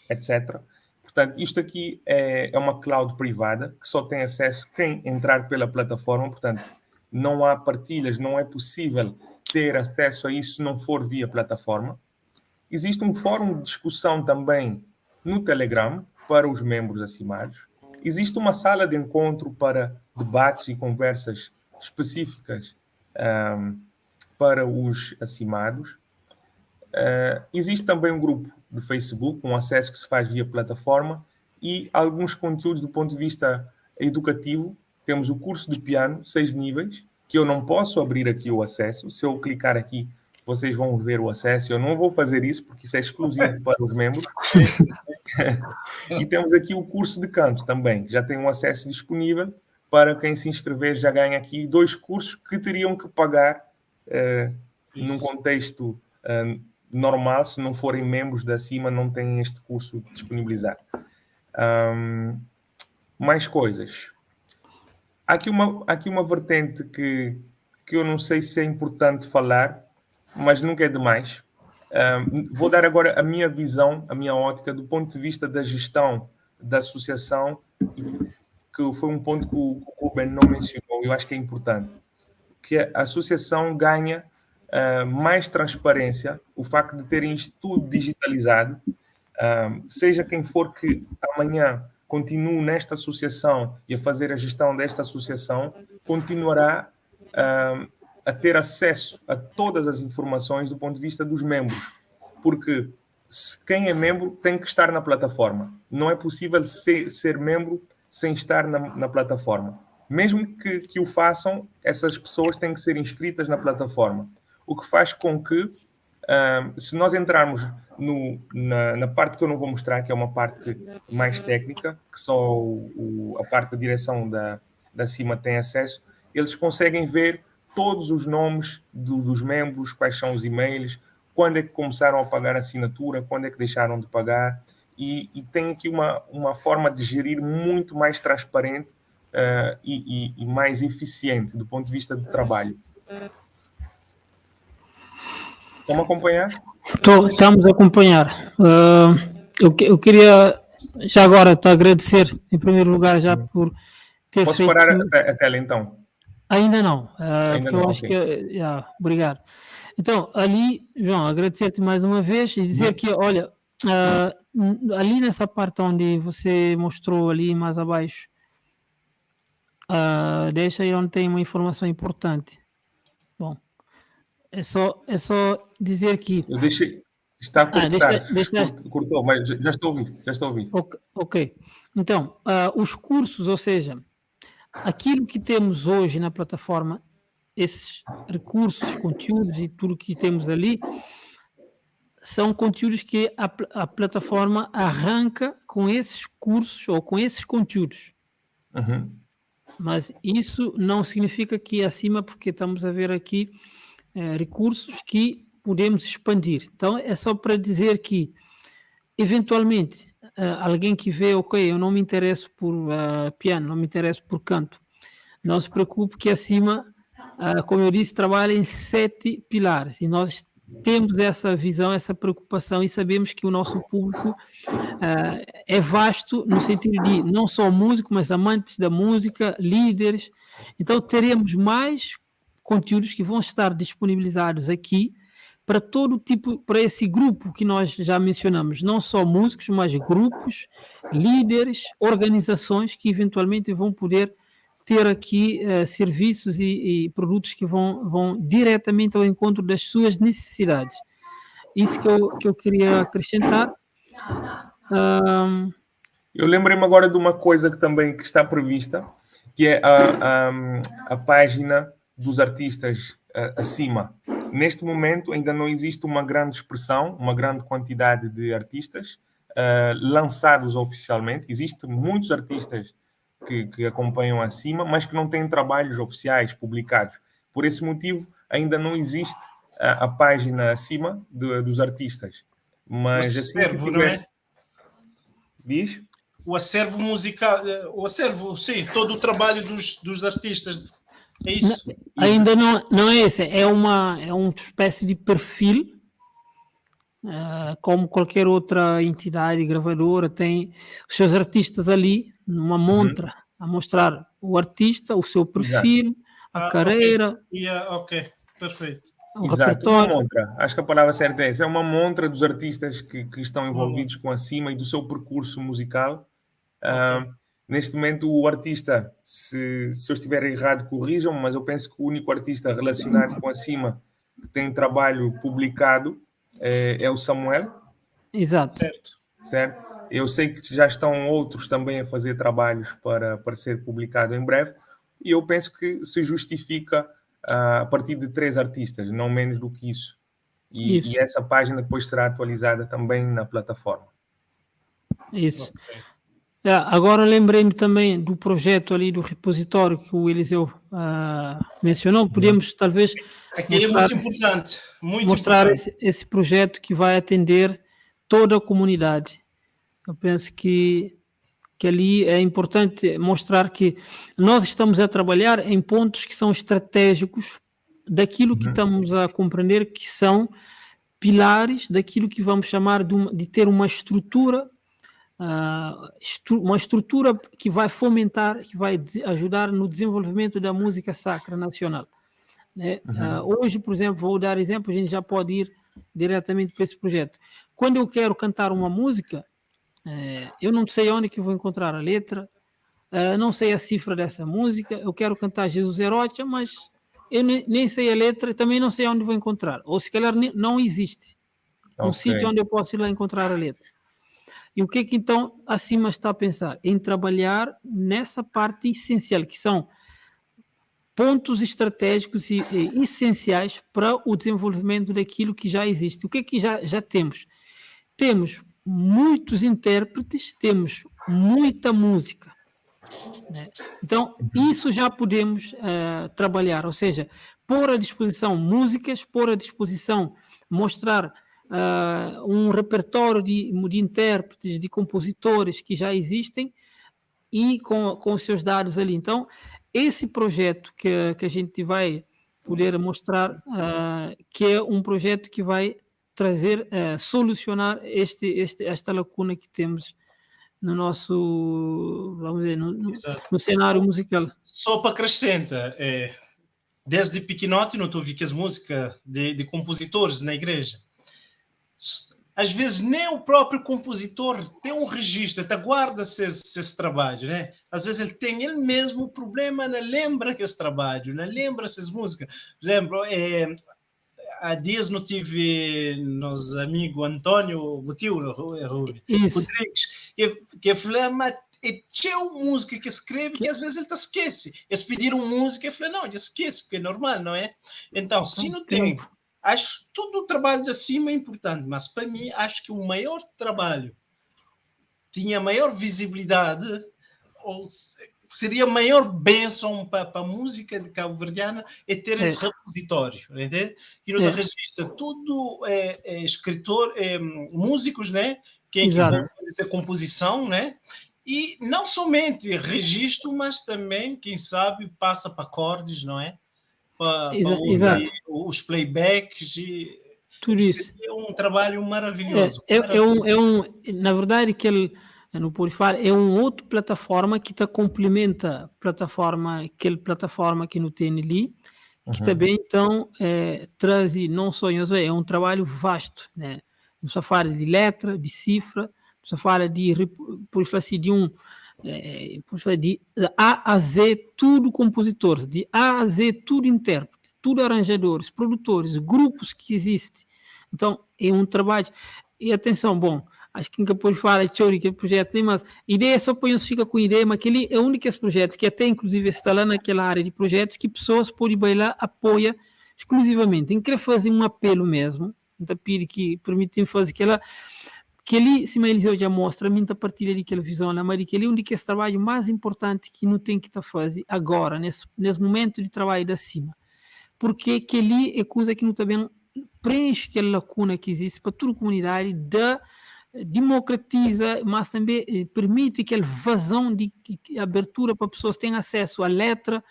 etc. Portanto, isto aqui é uma cloud privada que só tem acesso quem entrar pela plataforma. Portanto, não há partilhas, não é possível ter acesso a isso se não for via plataforma. Existe um fórum de discussão também no Telegram para os membros acima. Existe uma sala de encontro para debates e conversas específicas para os acimados. Existe também um grupo de Facebook, um acesso que se faz via plataforma e alguns conteúdos do ponto de vista educativo. Temos o curso de piano, 6 níveis, que eu não posso abrir aqui o acesso. Se eu clicar aqui, vocês vão ver o acesso. Eu não vou fazer isso porque isso é exclusivo para os membros. E temos aqui o curso de canto também, que já tem um acesso disponível para quem se inscrever. Já ganha aqui 2 cursos que teriam que pagar num contexto normal. Se não forem membros da Acima, não têm este curso disponibilizado. Mais coisas. Há aqui uma vertente que eu não sei se é importante falar, mas nunca é demais. Vou dar agora a minha visão, a minha ótica, do ponto de vista da gestão da associação, que foi um ponto que o Ruben não mencionou, eu acho que é importante, que a associação ganha mais transparência, o facto de terem isto tudo digitalizado, seja quem for que amanhã continue nesta associação e a fazer a gestão desta associação, continuará a ter acesso a todas as informações do ponto de vista dos membros, porque quem é membro tem que estar na plataforma. Não é possível ser membro sem estar na plataforma. Mesmo que o façam, essas pessoas têm que ser inscritas na plataforma. O que faz com que, se nós entrarmos na parte que eu não vou mostrar, que é uma parte mais técnica, que só a parte da direção da Cima tem acesso, eles conseguem ver todos os nomes dos membros, quais são os e-mails, quando é que começaram a pagar a assinatura, quando é que deixaram de pagar, e tem aqui uma forma de gerir muito mais transparente e mais eficiente do ponto de vista do trabalho. Estão a acompanhar?
Estamos a acompanhar. Eu queria já agora te agradecer, em primeiro lugar, já por ter
Posso
feito...
parar a tela, então?
Ainda não.
Ainda
porque
não,
eu acho
ok.
que... obrigado. Então, ali, João, agradecer-te mais uma vez e dizer que, olha, ali nessa parte onde você mostrou ali mais abaixo, deixa aí onde tem uma informação importante. Bom, é só dizer que...
Eu deixei... Está a cortar.
deixaste...
Cortou, mas já estou a ouvir.
Ok. Então, os cursos, ou seja, aquilo que temos hoje na plataforma, esses recursos, conteúdos e tudo que temos ali, são conteúdos que a plataforma arranca com esses cursos ou com esses conteúdos.
Uhum.
Mas isso não significa que acima, porque estamos a ver aqui recursos que podemos expandir. Então, é só para dizer que, eventualmente, alguém que vê, ok, eu não me interesso por piano, não me interesso por canto, não se preocupe que acima, como eu disse, trabalha em 7 pilares e nós temos essa visão, essa preocupação e sabemos que o nosso público é vasto no sentido de não só músico, mas amantes da música, líderes. Então teremos mais conteúdos que vão estar disponibilizados aqui para todo tipo, para esse grupo que nós já mencionamos, não só músicos, mas grupos, líderes, organizações que eventualmente vão poder ter aqui serviços e produtos que vão diretamente ao encontro das suas necessidades. Isso que eu queria acrescentar.
Eu lembrei-me agora de uma coisa que está prevista, que é a página dos artistas acima. Neste momento ainda não existe uma grande expressão, uma grande quantidade de artistas lançados oficialmente. Existem muitos artistas que acompanham acima, mas que não têm trabalhos oficiais publicados. Por esse motivo, ainda não existe a página acima dos artistas. Mas
o
assim que
servo,
tiver...
não é?
Diz?
o acervo musical, o acervo, sim, todo o trabalho dos artistas. É isso?
Ainda não é esse, é uma espécie de perfil, como qualquer outra entidade gravadora, tem os seus artistas ali, numa montra, a mostrar o artista, o seu perfil, a carreira,
Ok, perfeito.
o
Exato, uma
repertório.
montra. Acho que a palavra certa é essa. É uma montra dos artistas que estão envolvidos com a Cima e do seu percurso musical. Neste momento, o artista, se eu estiver errado, corrijam-me, mas eu penso que o único artista relacionado com a Cima que tem trabalho publicado é o Samuel.
Exato.
Certo? Eu sei que já estão outros também a fazer trabalhos para ser publicado em breve, e eu penso que se justifica a partir de 3 artistas, não menos do que isso. E essa página depois será atualizada também na plataforma.
Isso. Agora lembrei-me também do projeto ali do repositório que o Eliseu mencionou. Podemos talvez
Aqui é muito importante.
Mostrar esse projeto que vai atender toda a comunidade. Eu penso que ali é importante mostrar que nós estamos a trabalhar em pontos que são estratégicos daquilo que estamos a compreender que são pilares daquilo que vamos chamar de ter uma estrutura que vai fomentar, que vai ajudar no desenvolvimento da música sacra nacional. Né? Hoje, por exemplo, vou dar exemplo, a gente já pode ir diretamente para esse projeto. Quando eu quero cantar uma música, eu não sei onde que eu vou encontrar a letra, não sei a cifra dessa música, eu quero cantar Jesus Erótica, mas eu nem sei a letra e também não sei onde vou encontrar, ou se calhar não existe um sítio onde eu posso ir lá encontrar a letra. E o que então a Cima está a pensar? Em trabalhar nessa parte essencial, que são pontos estratégicos e essenciais para o desenvolvimento daquilo que já existe. O que já temos? Temos muitos intérpretes, temos muita música. Né? Então, isso já podemos trabalhar, ou seja, pôr à disposição músicas, pôr à disposição, mostrar um repertório de intérpretes, de compositores que já existem e com os seus dados ali. Então, esse projeto que a gente vai poder mostrar, que é um projeto que vai trazer, solucionar esta lacuna que temos no nosso, vamos dizer, no cenário musical.
Só para acrescentar, desde pequenote não ouvi que as músicas de compositores na igreja, às vezes nem o próprio compositor tem um registro, ele guarda esse trabalho, né? Às vezes ele tem ele mesmo o problema, não lembra que esse trabalho, não lembra essas músicas. Por exemplo, há dias não tive nosso amigo Antônio Rodrigues, que falou, mas é teu música que escreve que às vezes ele esquece. Eles pediram música e eu falei, não, ele esquece, porque é normal, não é? Então, se não tem, acho todo o trabalho de cima é importante, mas para mim, acho que o maior trabalho tinha maior visibilidade, ou seria a maior bênção para a música de cabo-verdiana é ter esse repositório, entende? Que não registra tudo, escritor, músicos, né? Que vão fazer essa composição, né? E não somente registro, mas também, quem sabe, passa para acordes, não é? Para os playbacks e
tudo isso.
Seria um trabalho maravilhoso.
Na verdade, que ele no Purifar é um outro plataforma que complementa aquela plataforma que não tem ali, que também então traz não só é um trabalho vasto, né? Não só fala de letra, de cifra, só fala de de A a Z tudo compositores, de A a Z tudo intérpretes, tudo arranjadores, produtores, grupos que existem. Então é um trabalho. E atenção, bom, acho que nunca pode falar de que projeto, mas ideia só põe fica com ideia, mas aquele é o único projeto que até inclusive está lá naquela área de projetos que pessoas podem bailar, apoia exclusivamente. Em querer fazer um apelo mesmo, então pede que permitem fazer que ali, se Eliseu já mostra, a partir daquela visão, mas que ali é onde esse trabalho mais importante que não tem que estar fazendo agora, nesse momento de trabalho da cima. Porque que ali é coisa que não também preenche aquela lacuna que existe para toda a comunidade democratiza, mas também permite aquela vazão de abertura para pessoas terem acesso à letra,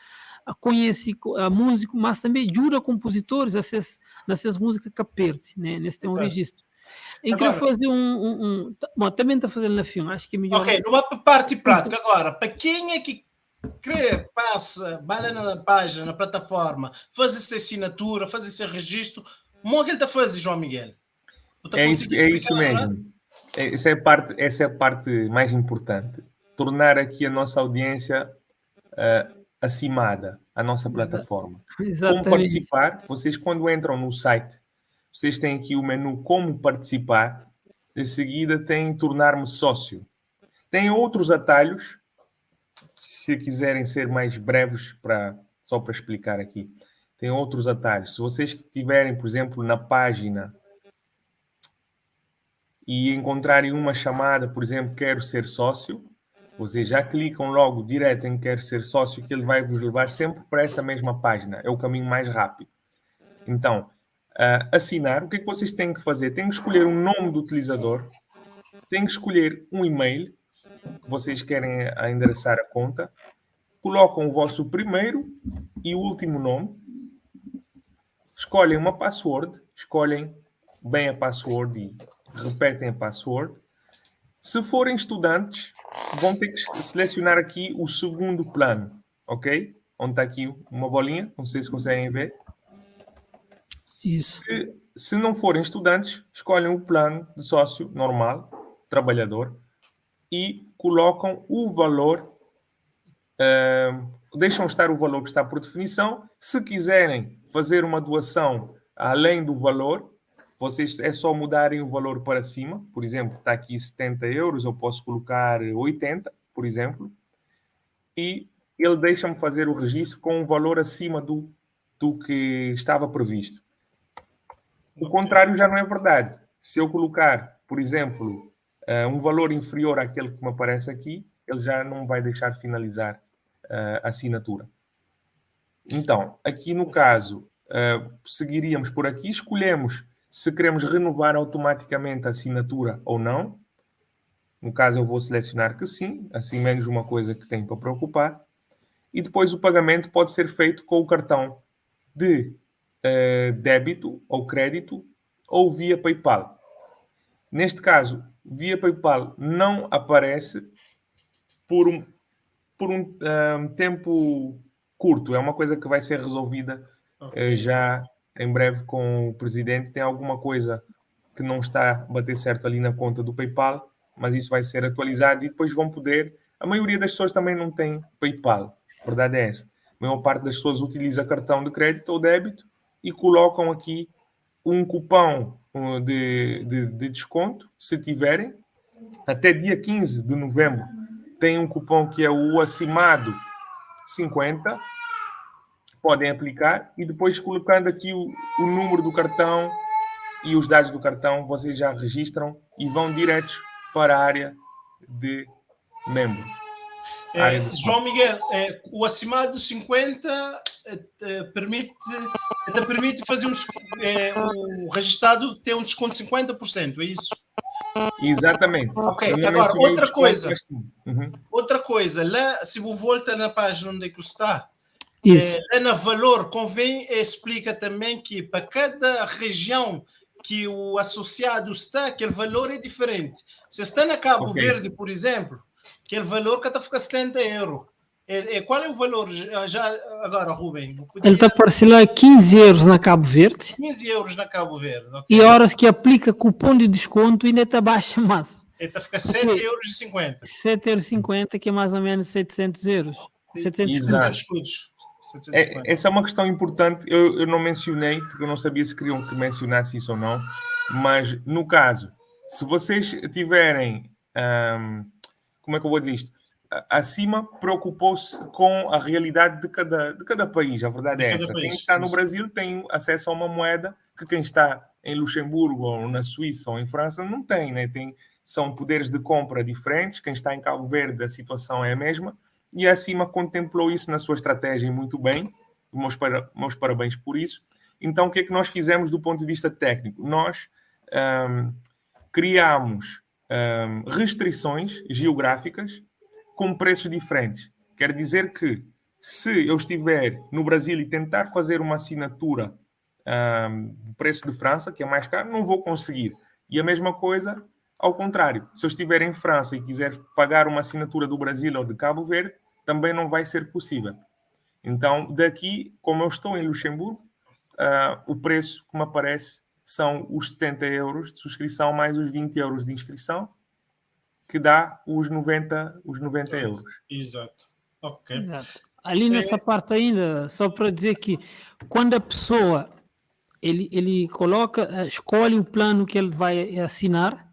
a conhecer a música, mas também ajuda compositores a essas músicas que perdem, né? Nesse tem um
Exato.
registro. Eu queria
Agora-
fazer bom, também está fazendo na filme, acho que é melhor.
Ok, numa parte prática agora, para quem é que quer, passa, vai lá na página, na plataforma, faz essa assinatura, faz esse registro, como é que ele está fazendo, João Miguel? Tu
É isso,
consegues
é isso
explicar, não é?
mesmo. Essa é a parte mais importante. Tornar aqui a nossa audiência acimada, a nossa plataforma. Como
Exatamente.
participar? Vocês, quando entram no site, vocês têm aqui o menu Como Participar. Em seguida, tem Tornar-me Sócio. Tem outros atalhos, se quiserem ser mais breves, só para explicar aqui. Tem outros atalhos. Se vocês tiverem, por exemplo, na página e encontrarem uma chamada, por exemplo, Quero Ser Sócio, vocês já clicam logo direto em Quero Ser Sócio, que ele vai vos levar sempre para essa mesma página. É o caminho mais rápido. Então, assinar, o que é que vocês têm que fazer? Têm que escolher um nome do utilizador, têm que escolher um e-mail que vocês querem endereçar a conta, colocam o vosso primeiro e último nome, escolhem uma password, escolhem bem a password e repetem a password. Se forem estudantes, vão ter que selecionar aqui o segundo plano, ok? Onde está aqui uma bolinha, não sei se conseguem ver.
Isso.
Se não forem estudantes, escolhem o plano de sócio normal, trabalhador, e colocam o valor, deixam estar o valor que está por definição. Se quiserem fazer uma doação além do valor, vocês é só mudarem o valor para cima. Por exemplo, está aqui 70 euros, eu posso colocar 80, por exemplo, e ele deixa-me fazer o registro com um valor acima do que estava previsto. O contrário já não é verdade. Se eu colocar, por exemplo, um valor inferior àquele que me aparece aqui, ele já não vai deixar finalizar a assinatura. Então, aqui no caso, seguiríamos por aqui, escolhemos se queremos renovar automaticamente a assinatura ou não. No caso, eu vou selecionar que sim, assim menos uma coisa que tenho para preocupar. E depois o pagamento pode ser feito com o cartão de débito ou crédito ou via PayPal. Neste caso, via PayPal não aparece por um tempo curto. É uma coisa que vai ser resolvida já em breve com o presidente. Tem alguma coisa que não está a bater certo ali na conta do PayPal, mas isso vai ser atualizado e depois vão poder... A maioria das pessoas também não tem PayPal. A verdade é essa. A maior parte das pessoas utiliza cartão de crédito ou débito e colocam aqui um cupom de desconto, se tiverem. Até dia 15 de novembro tem um cupom que é o Acimado 50. Podem aplicar e depois colocando aqui o número do cartão e os dados do cartão, vocês já registram e vão diretos para a área de membro.
João Miguel, o Acimado 50 permite fazer o registrado ter um desconto de 50%, é isso?
Exatamente.
Ok, agora, outra coisa, lá, se você volta na página onde é que está, lá no valor, convém explica também que para cada região que o associado está, aquele valor é diferente. Se está na Cabo Verde, por exemplo, aquele valor que está a ficar 70 euros. Qual é o valor já agora, Rubem?
Ele está a parcelar 15 euros na Cabo Verde.
15 euros na Cabo Verde. Okay.
E horas que aplica cupom de desconto ainda está baixa mais.
Ele está a ficar 7,50 euros.
7,50 euros, que é mais ou menos 700 euros.
700
escudos.
Essa é uma questão importante. Eu não mencionei, porque eu não sabia se queriam que mencionasse isso ou não. Mas, no caso, se vocês tiverem... como é que eu vou dizer isto? Acima preocupou-se com a realidade de cada país. A verdade é essa. Quem está no Brasil tem acesso a uma moeda que quem está em Luxemburgo ou na Suíça ou em França não tem, né? São poderes de compra diferentes. Quem está em Cabo Verde, a situação é a mesma. E a Acima contemplou isso na sua estratégia muito bem. Meus parabéns por isso. Então, o que é que nós fizemos do ponto de vista técnico? Nós criámos restrições geográficas com preços diferentes. Quer dizer que, se eu estiver no Brasil e tentar fazer uma assinatura do preço de França, que é mais caro, não vou conseguir. E a mesma coisa ao contrário. Se eu estiver em França e quiser pagar uma assinatura do Brasil ou de Cabo Verde, também não vai ser possível. Então, daqui, como eu estou em Luxemburgo, o preço que me aparece são os 70 euros de subscrição mais os 20 euros de inscrição, que dá os 90 euros.
Exato. Ok.
Exato. Ali nessa parte ainda, só para dizer que quando a pessoa ele coloca, escolhe o plano que ele vai assinar,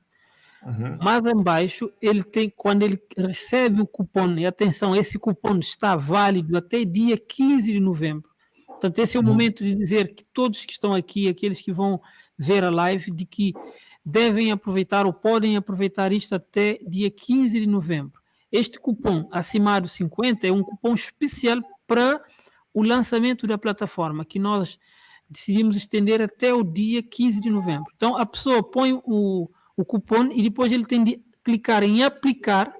mais embaixo ele tem, quando ele recebe o cupom, e atenção, esse cupom está válido até dia 15 de novembro. Portanto, esse é o momento de dizer que todos que estão aqui, aqueles que vão ver a live, de que devem aproveitar ou podem aproveitar isto até dia 15 de novembro. Este cupom Acimado 50 é um cupom especial para o lançamento da plataforma, que nós decidimos estender até o dia 15 de novembro. Então, a pessoa põe o cupom e depois ele tem de clicar em aplicar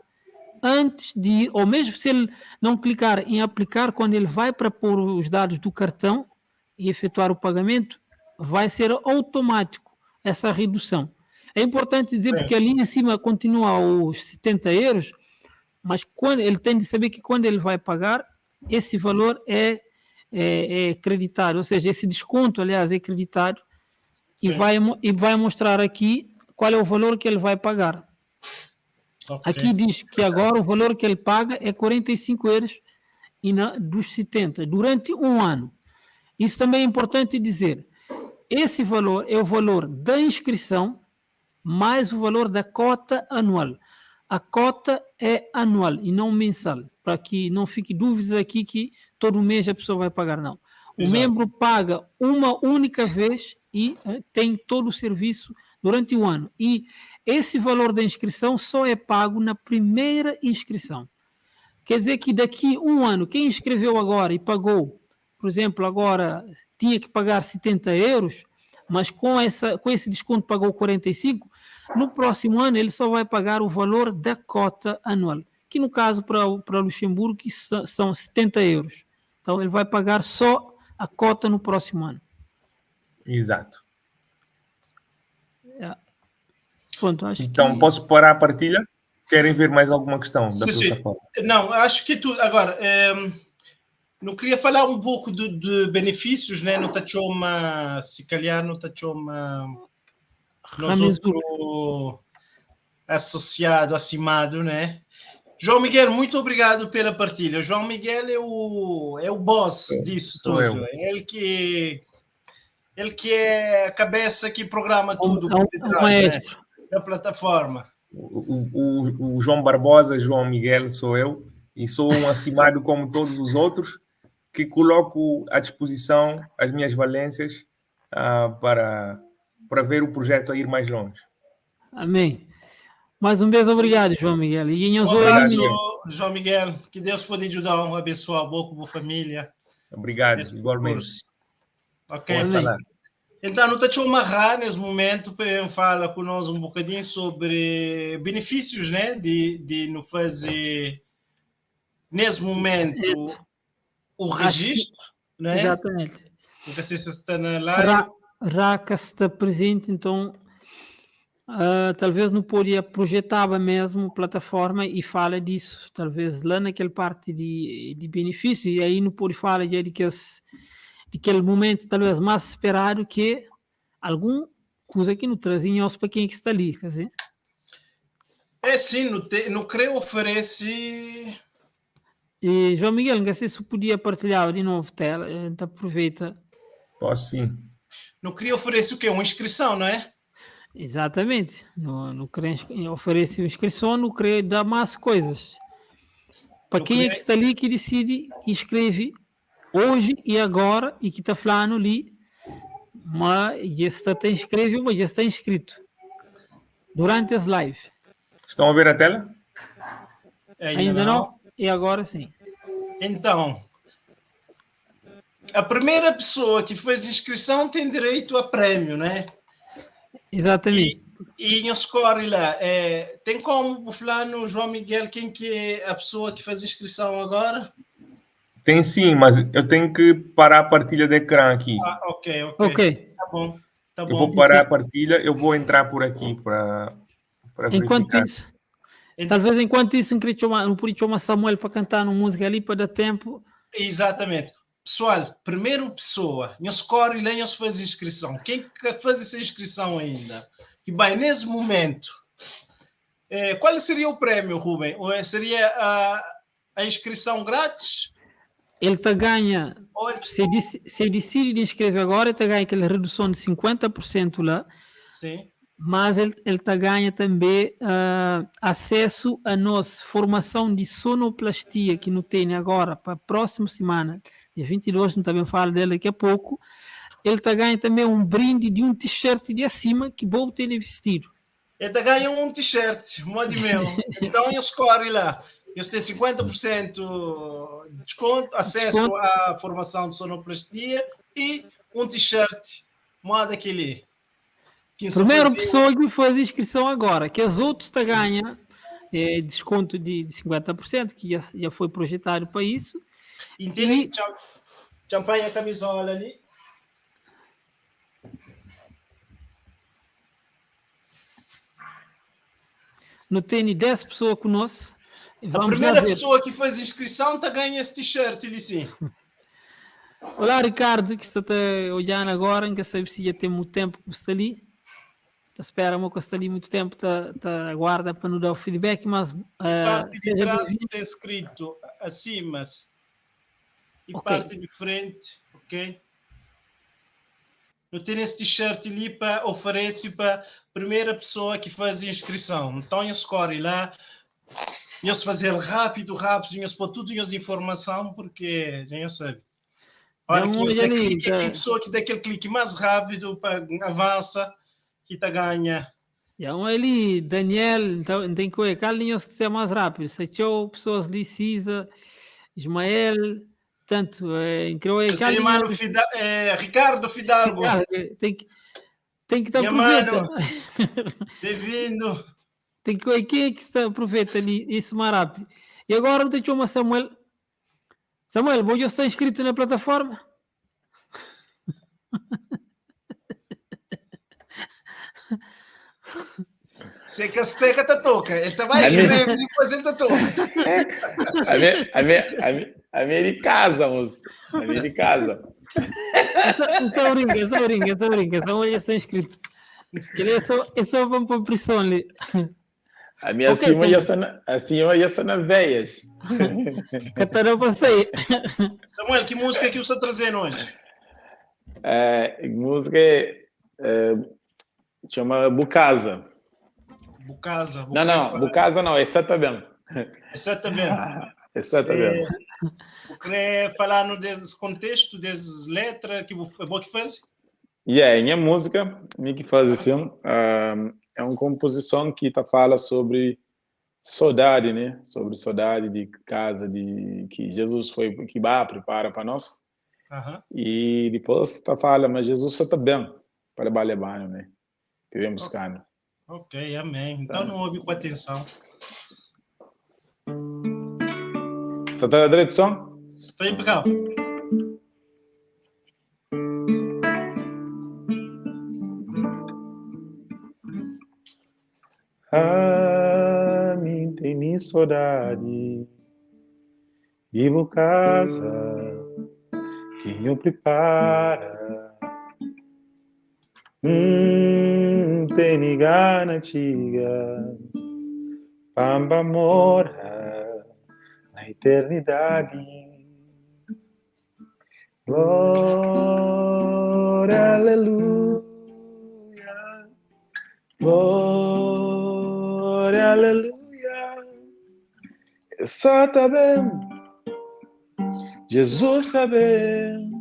antes de ir, ou mesmo se ele não clicar em aplicar, quando ele vai para pôr os dados do cartão e efetuar o pagamento, vai ser automático essa redução. É importante dizer porque ali em cima continua os 70 euros, mas quando ele tem de saber que quando ele vai pagar, esse valor é creditado, ou seja, esse desconto, aliás, é creditado e vai mostrar aqui qual é o valor que ele vai pagar. Okay. Aqui diz que agora o valor que ele paga é 45 euros dos 70 durante um ano. Isso também é importante dizer. Esse valor é o valor da inscrição mais o valor da cota anual. A cota é anual e não mensal, para que não fique dúvidas aqui que todo mês a pessoa vai pagar, não. O membro paga uma única vez e tem todo o serviço durante o ano. E esse valor da inscrição só é pago na primeira inscrição. Quer dizer que daqui um ano, quem inscreveu agora e pagou, por exemplo, agora tinha que pagar 70 euros, mas com esse desconto pagou 45, no próximo ano ele só vai pagar o valor da cota anual, que no caso para Luxemburgo são 70 euros. Então ele vai pagar só a cota no próximo ano.
Exato.
Pronto, acho
então, posso parar a partilha? Querem ver mais alguma questão da plataforma?
Não, acho que tu... Agora, não queria falar um pouco de benefícios, né? Não está uma... Se calhar não está uma... Nós outro associado, acimado, né? João Miguel, muito obrigado pela partilha. João Miguel é o boss disso tudo. Ele que é a cabeça que programa tudo por detrás, né, da plataforma.
O João Barbosa, João Miguel, sou eu, e sou um acimado como todos os outros, que coloco à disposição as minhas valências para ver o projeto a ir mais longe.
Amém. Mais um beijo, obrigado, João Miguel.
Um abraço, João Miguel. Que Deus pode ajudar, abençoar a boa família.
Obrigado, igualmente.
Ok. Então, não está amarrar nesse momento para falar conosco um bocadinho sobre benefícios, né, de não fazer nesse momento o registro, né?
Exatamente.
Porque se está na live.
Raca está presente, então talvez não poderia projetava mesmo a plataforma e fala disso, talvez lá naquela parte de benefício, e aí não pode falar de aquele momento talvez mais esperado que alguma coisa que não trazia para quem que está ali, quer dizer?
Sim, não creio oferece...
E João Miguel, não sei se podia partilhar de novo tela, então aproveita.
Posso sim.
Não queria oferecer o quê? Uma inscrição, não é?
Exatamente. Não queria oferecer uma inscrição, não queria dar mais coisas. Para quem é que está ali que decide e escreve hoje e agora e que está falando ali, mas já está inscrito, mas já está inscrito durante as lives.
Estão a ver a tela?
Ainda não? E agora sim.
Então, a primeira pessoa que fez inscrição tem direito a prêmio, né?
Exatamente.
E no score lá, tem como falar no João Miguel quem que é a pessoa que faz inscrição agora?
Tem sim, mas eu tenho que parar a partilha de ecrã aqui.
Ah, ok.
Ok.
Tá bom. Tá
Eu vou
bom.
parar a partilha, eu vou entrar por aqui para
Enquanto
verificar.
isso, talvez enquanto isso, não podia chamar Samuel para cantar uma música ali para dar tempo.
Exatamente. Pessoal, primeiro pessoa, no score lá não se faz inscrição. Quem que faz essa inscrição ainda? Que vai nesse momento. Qual seria o prêmio, Rubem? Ou seria a inscrição grátis?
Ele te ganha,
Ou...
se decide de inscrever agora, ele te ganha aquela redução de 50% lá,
Sim.
mas ele te ganha também acesso à nossa formação de sonoplastia que não tem agora para a próxima semana, dia 22, não também falo dele daqui a pouco. Ele te ganha também um brinde de um t-shirt de acima que vou ter vestido.
Ele te ganha um t-shirt, modo meu. Então eu score lá. Eles têm 50% de desconto, acesso à formação de sonoplastia e um t-shirt, modo aquele.
Primeira pessoa que faz inscrição agora, que as outras te ganham desconto de 50%, que já foi projetado para isso.
Entende? Champanhe a camisola ali.
Não tem 10 pessoas conosco.
A primeira pessoa que faz inscrição tá ganha esse t-shirt ali sim.
Olá, Ricardo, que está olhando agora, não sabe se já tem muito tempo que está ali. Espera que está ali muito tempo, aguarda para nos dar o feedback, mas
parte de trás está escrito acima e parte de frente, ok? Eu tenho esse t-shirt ali para oferecer para a primeira pessoa que faz a inscrição. Então, eu escolho lá, eu fazer rápido, eu pôr tudo as informações, porque já sabe. Olha, que pessoa que dá aquele clique mais rápido para avança, que tá ganha.
Ali, Daniel, então tem que ver, Carlinhos que ser mais rápido. Sachou, pessoas de Cisa, Ismael, portanto,
Carlinhos... Ricardo Fidalgo.
Tem que estar aproveita.
Bem-vindo.
Tem que ver quem é que está aproveita ali, isso mais rápido. E agora eu te chamo Samuel. Samuel, vou já estar inscrito na plataforma?
Se Casteca te toca, ele te vai escrever e depois ele te toca.
A minha de casa, moço. A minha de casa.
Só brinca. Só já está inscrito. É só para a pressão ali.
A minha acima já está nas veias.
Catarão passei.
Samuel, que música que você está trazendo hoje?
Música chama Bucasa.
Bucasa.
Não, Bucasa não, essa tá bem.
Essa tá bem.
Essa tá bem.
Eu queria falar no desse contexto, dessas letras que você faz?
Minha música, que faz assim, é uma composição que fala sobre saudade, né? Sobre saudade de casa, de que Jesus foi que prepara para nós. E depois fala, mas Jesus está bem para trabalhar bem, né? Que vem buscando.
Ok, amém. Então não ouvi com atenção.
Você está na direção?
Está impecável.
Me tem saudade de casa que eu prepara. Tem gana antiga, pamba mora na eternidade. Glória, aleluia. Glória, aleluia. Só tá bem, Jesus sabe,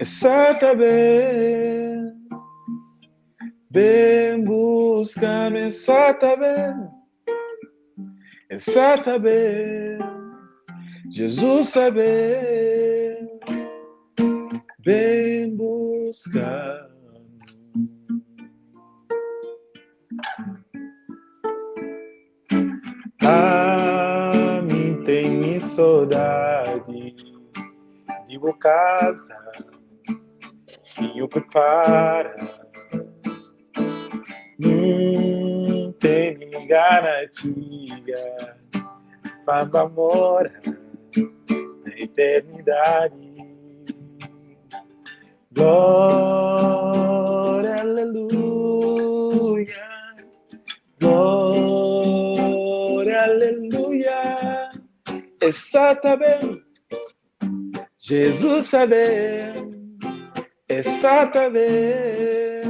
só tá bem. Bem buscar-me, só tá bem, Jesus sabe, bem buscar. logo casa, vinho prepara. Tem garantia, Baba mora na eternidade. Glória, aleluia. Glória, aleluia. Está bem, Jesus sabe, está bem.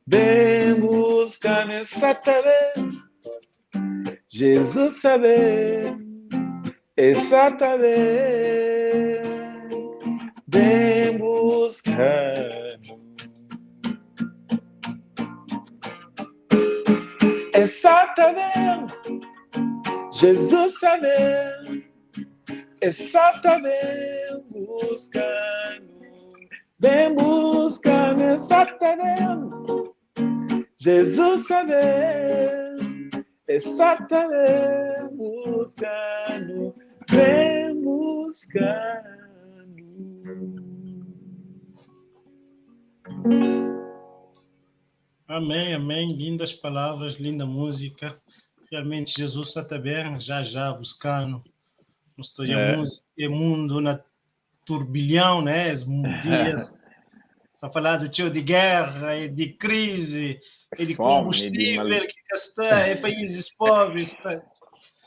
Bem buscar nessa bem, Jesus sabe, está bem. Bem buscando. Está bem, Jesus sabe, está bem buscando. Bem buscando, está bem, Jesus sabe, está bem buscando. Bem buscando.
Amém, amém. Lindas palavras, linda música. Realmente, Jesus está bem, já buscando. Não estou em mundo na turbilhão, né? Os dias. Está falando de guerra, e de crise, e de combustível que está, é países pobres. Tá.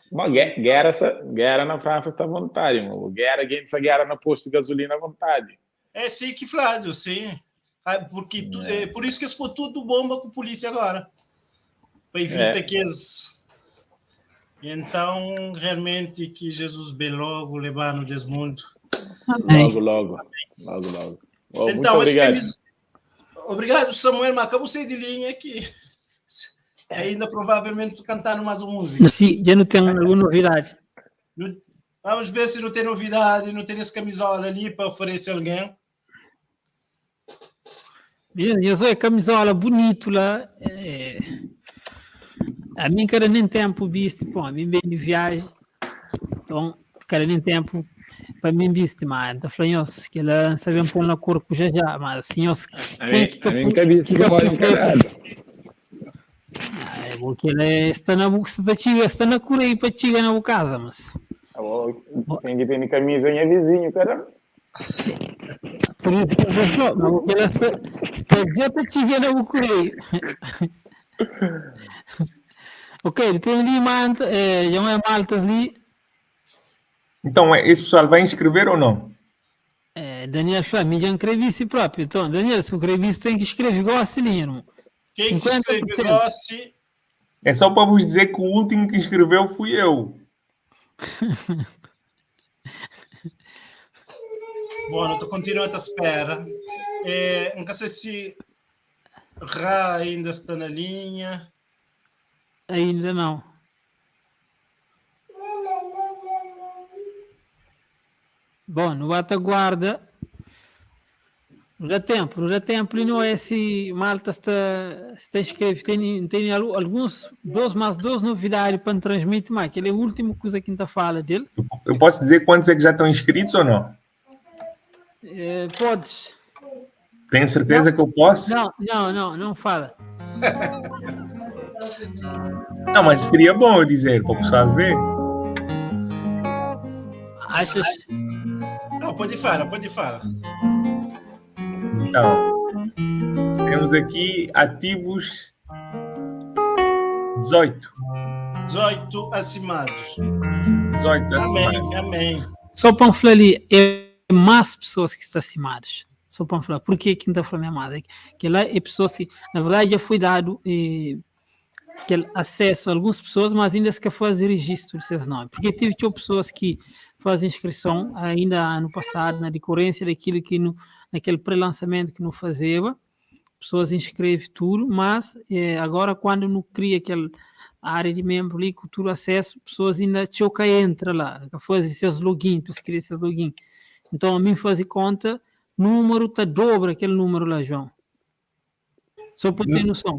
Bom, guerra na França está à vontade, irmão. Guerra na posto de gasolina à vontade.
É sim, que falado, sim. Porque é por isso que eles pôr tudo bomba com a polícia agora. Para evitar que eles... Então, realmente, que Jesus bem logo levar no desmundo.
Logo. Oh,
então,
muito obrigado.
Obrigado, Samuel, mas acabou de linha aqui. Ainda provavelmente cantar mais uma música.
Sim, já não tem alguma novidade.
Vamos ver se não tem novidade, não tem essa camisola ali para oferecer a alguém.
Eu sou a camisola bonito lá. A mim, cara, nem tempo visto. Pô, a mim vem de viagem. Então, cara, nem tempo para mim visto, mas tá falando que ela sabe pôr na corpo já, mas assim, porque ela está na cura aí para chegar na casa, mas
tem que ter camisa em vizinho, cara.
Por isso que eu vou porque ela está já para chegar na cura aí. Ok, tem ali Malta, já não é Maltas ali.
Então, esse pessoal vai inscrever ou não?
Daniel Flávio, já inscrevi si próprio. Então, Daniel, se inscrevi, você tem que escrever igual a Celinha.
Quem escreve Grossi?
É só para vos dizer que o último que escreveu fui eu.
Bom, estou continuando à espera. Não sei se Ra ainda está na linha.
Ainda não. Bom, no Bataguarda, não dá tempo, não é se Malta está escreve, tem alguns, duas novidades para transmitir, mas aquele é a última coisa que a gente fala dele.
Eu posso dizer quantos é que já estão inscritos ou não?
Podes.
Tem certeza que eu posso?
Não fala.
Não, mas seria bom eu dizer, para o pessoal ver.
Achas?
Não, pode falar.
Então, temos aqui ativos 18.
18 acimados.
18 acimados.
Amém.
Só para falar ali, é mais pessoas que estão acimadas. Só para falar, por que não está falando mais? Que lá é pessoas que, na verdade, já foi dado aquele acesso a algumas pessoas, mas ainda se quer fazer registro dos seus nomes. Porque tinha pessoas que fazem inscrição ainda ano passado, na decorrência daquilo que naquele pré-lançamento que não fazia, pessoas inscrevem tudo, mas agora quando não cria aquela área de membro ali, com tudo acesso, pessoas ainda entra lá, fazem seus login, para escrever seus login. Então, a mim fazer conta, número está dobra aquele número lá, João. Só para ter noção.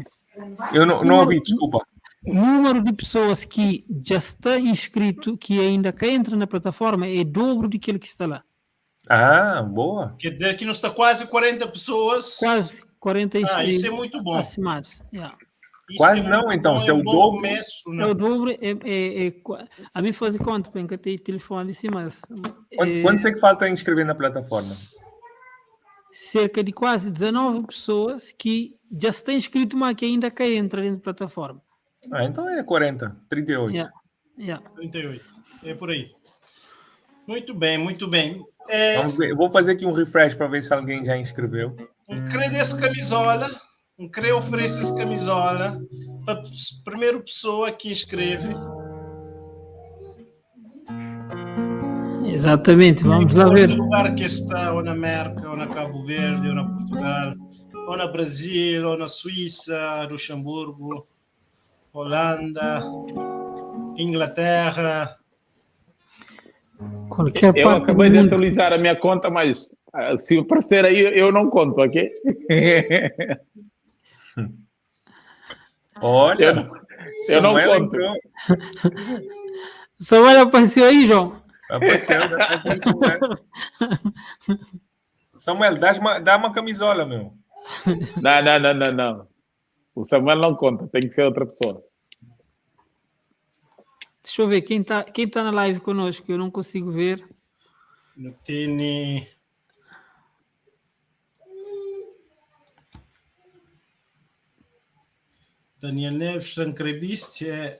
Eu não ouvi, desculpa.
O número de pessoas que já está inscrito, que ainda entra na plataforma, é dobro daquele que está lá.
Ah, boa.
Quer dizer que nós está quase 40 pessoas.
Quase 45
isso é muito bom.
aproximados. Yeah.
Isso
Quase
é
não,
muito
então,
bom,
se é
um
o
bom
dobro.
começo,
É
né?
o dobro. A mim fazer conta, porque eu tenho telefone assim, mas
Quantos é que falta inscrever na plataforma?
cerca de quase 19 pessoas que já estão inscritos, mas que ainda querem entrar dentro da plataforma.
Ah, então é 40, 38.
Yeah. Yeah.
38. É por aí. Muito bem, muito bem.
Vamos ver. Eu vou fazer aqui um refresh para ver se alguém já inscreveu.
Querer essa camisola, querer oferecer essa camisola para a primeira pessoa que inscreve.
Exatamente, vamos lá ver.
Em lugar que está, ou na América, ou na Cabo Verde, ou na Portugal, ou na Brasil, ou na Suíça, Luxemburgo, Holanda, Inglaterra.
Qualquer
Eu
parte
acabei
do
de
mundo.
atualizar a minha conta, mas se aparecer aí, eu não conto, ok?
Olha,
Eu não
Samuel
conto.
entrou.
Samuel apareceu aí, João?
Apareceu, já está aqui, Samuel. Samuel, dá uma camisola, meu.
Não. O Samuel não conta, tem que ser outra pessoa.
Deixa eu ver quem tá na live conosco, eu não consigo ver.
Não tem. Daniel Neves, Rancrebiste, é.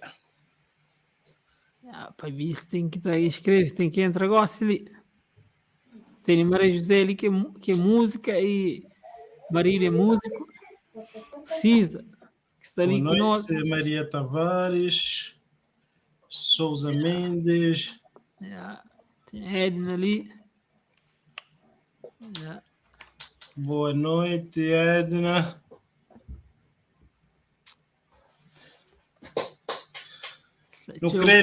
Para isso tem que estar inscrito, tem que entrar gosta ali. Tem Maria José ali que é música e Marília é músico. Cisa, que está ali
Boa
conosco.
noite, Maria Tavares, Souza Mendes.
Tem Edna ali.
Boa noite, Edna.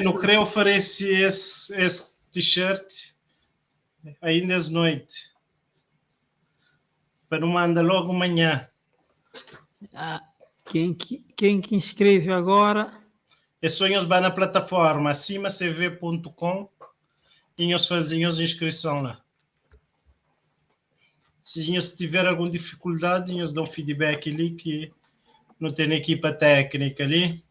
Não creio oferecer esse t-shirt ainda às noite. Para não mandar logo amanhã.
Quem que inscreve agora?
É só eles vão na plataforma acimacv.com e eles fazem as inscrições lá. Se eles tiver alguma dificuldade, eles dão feedback ali que não tem equipa técnica ali.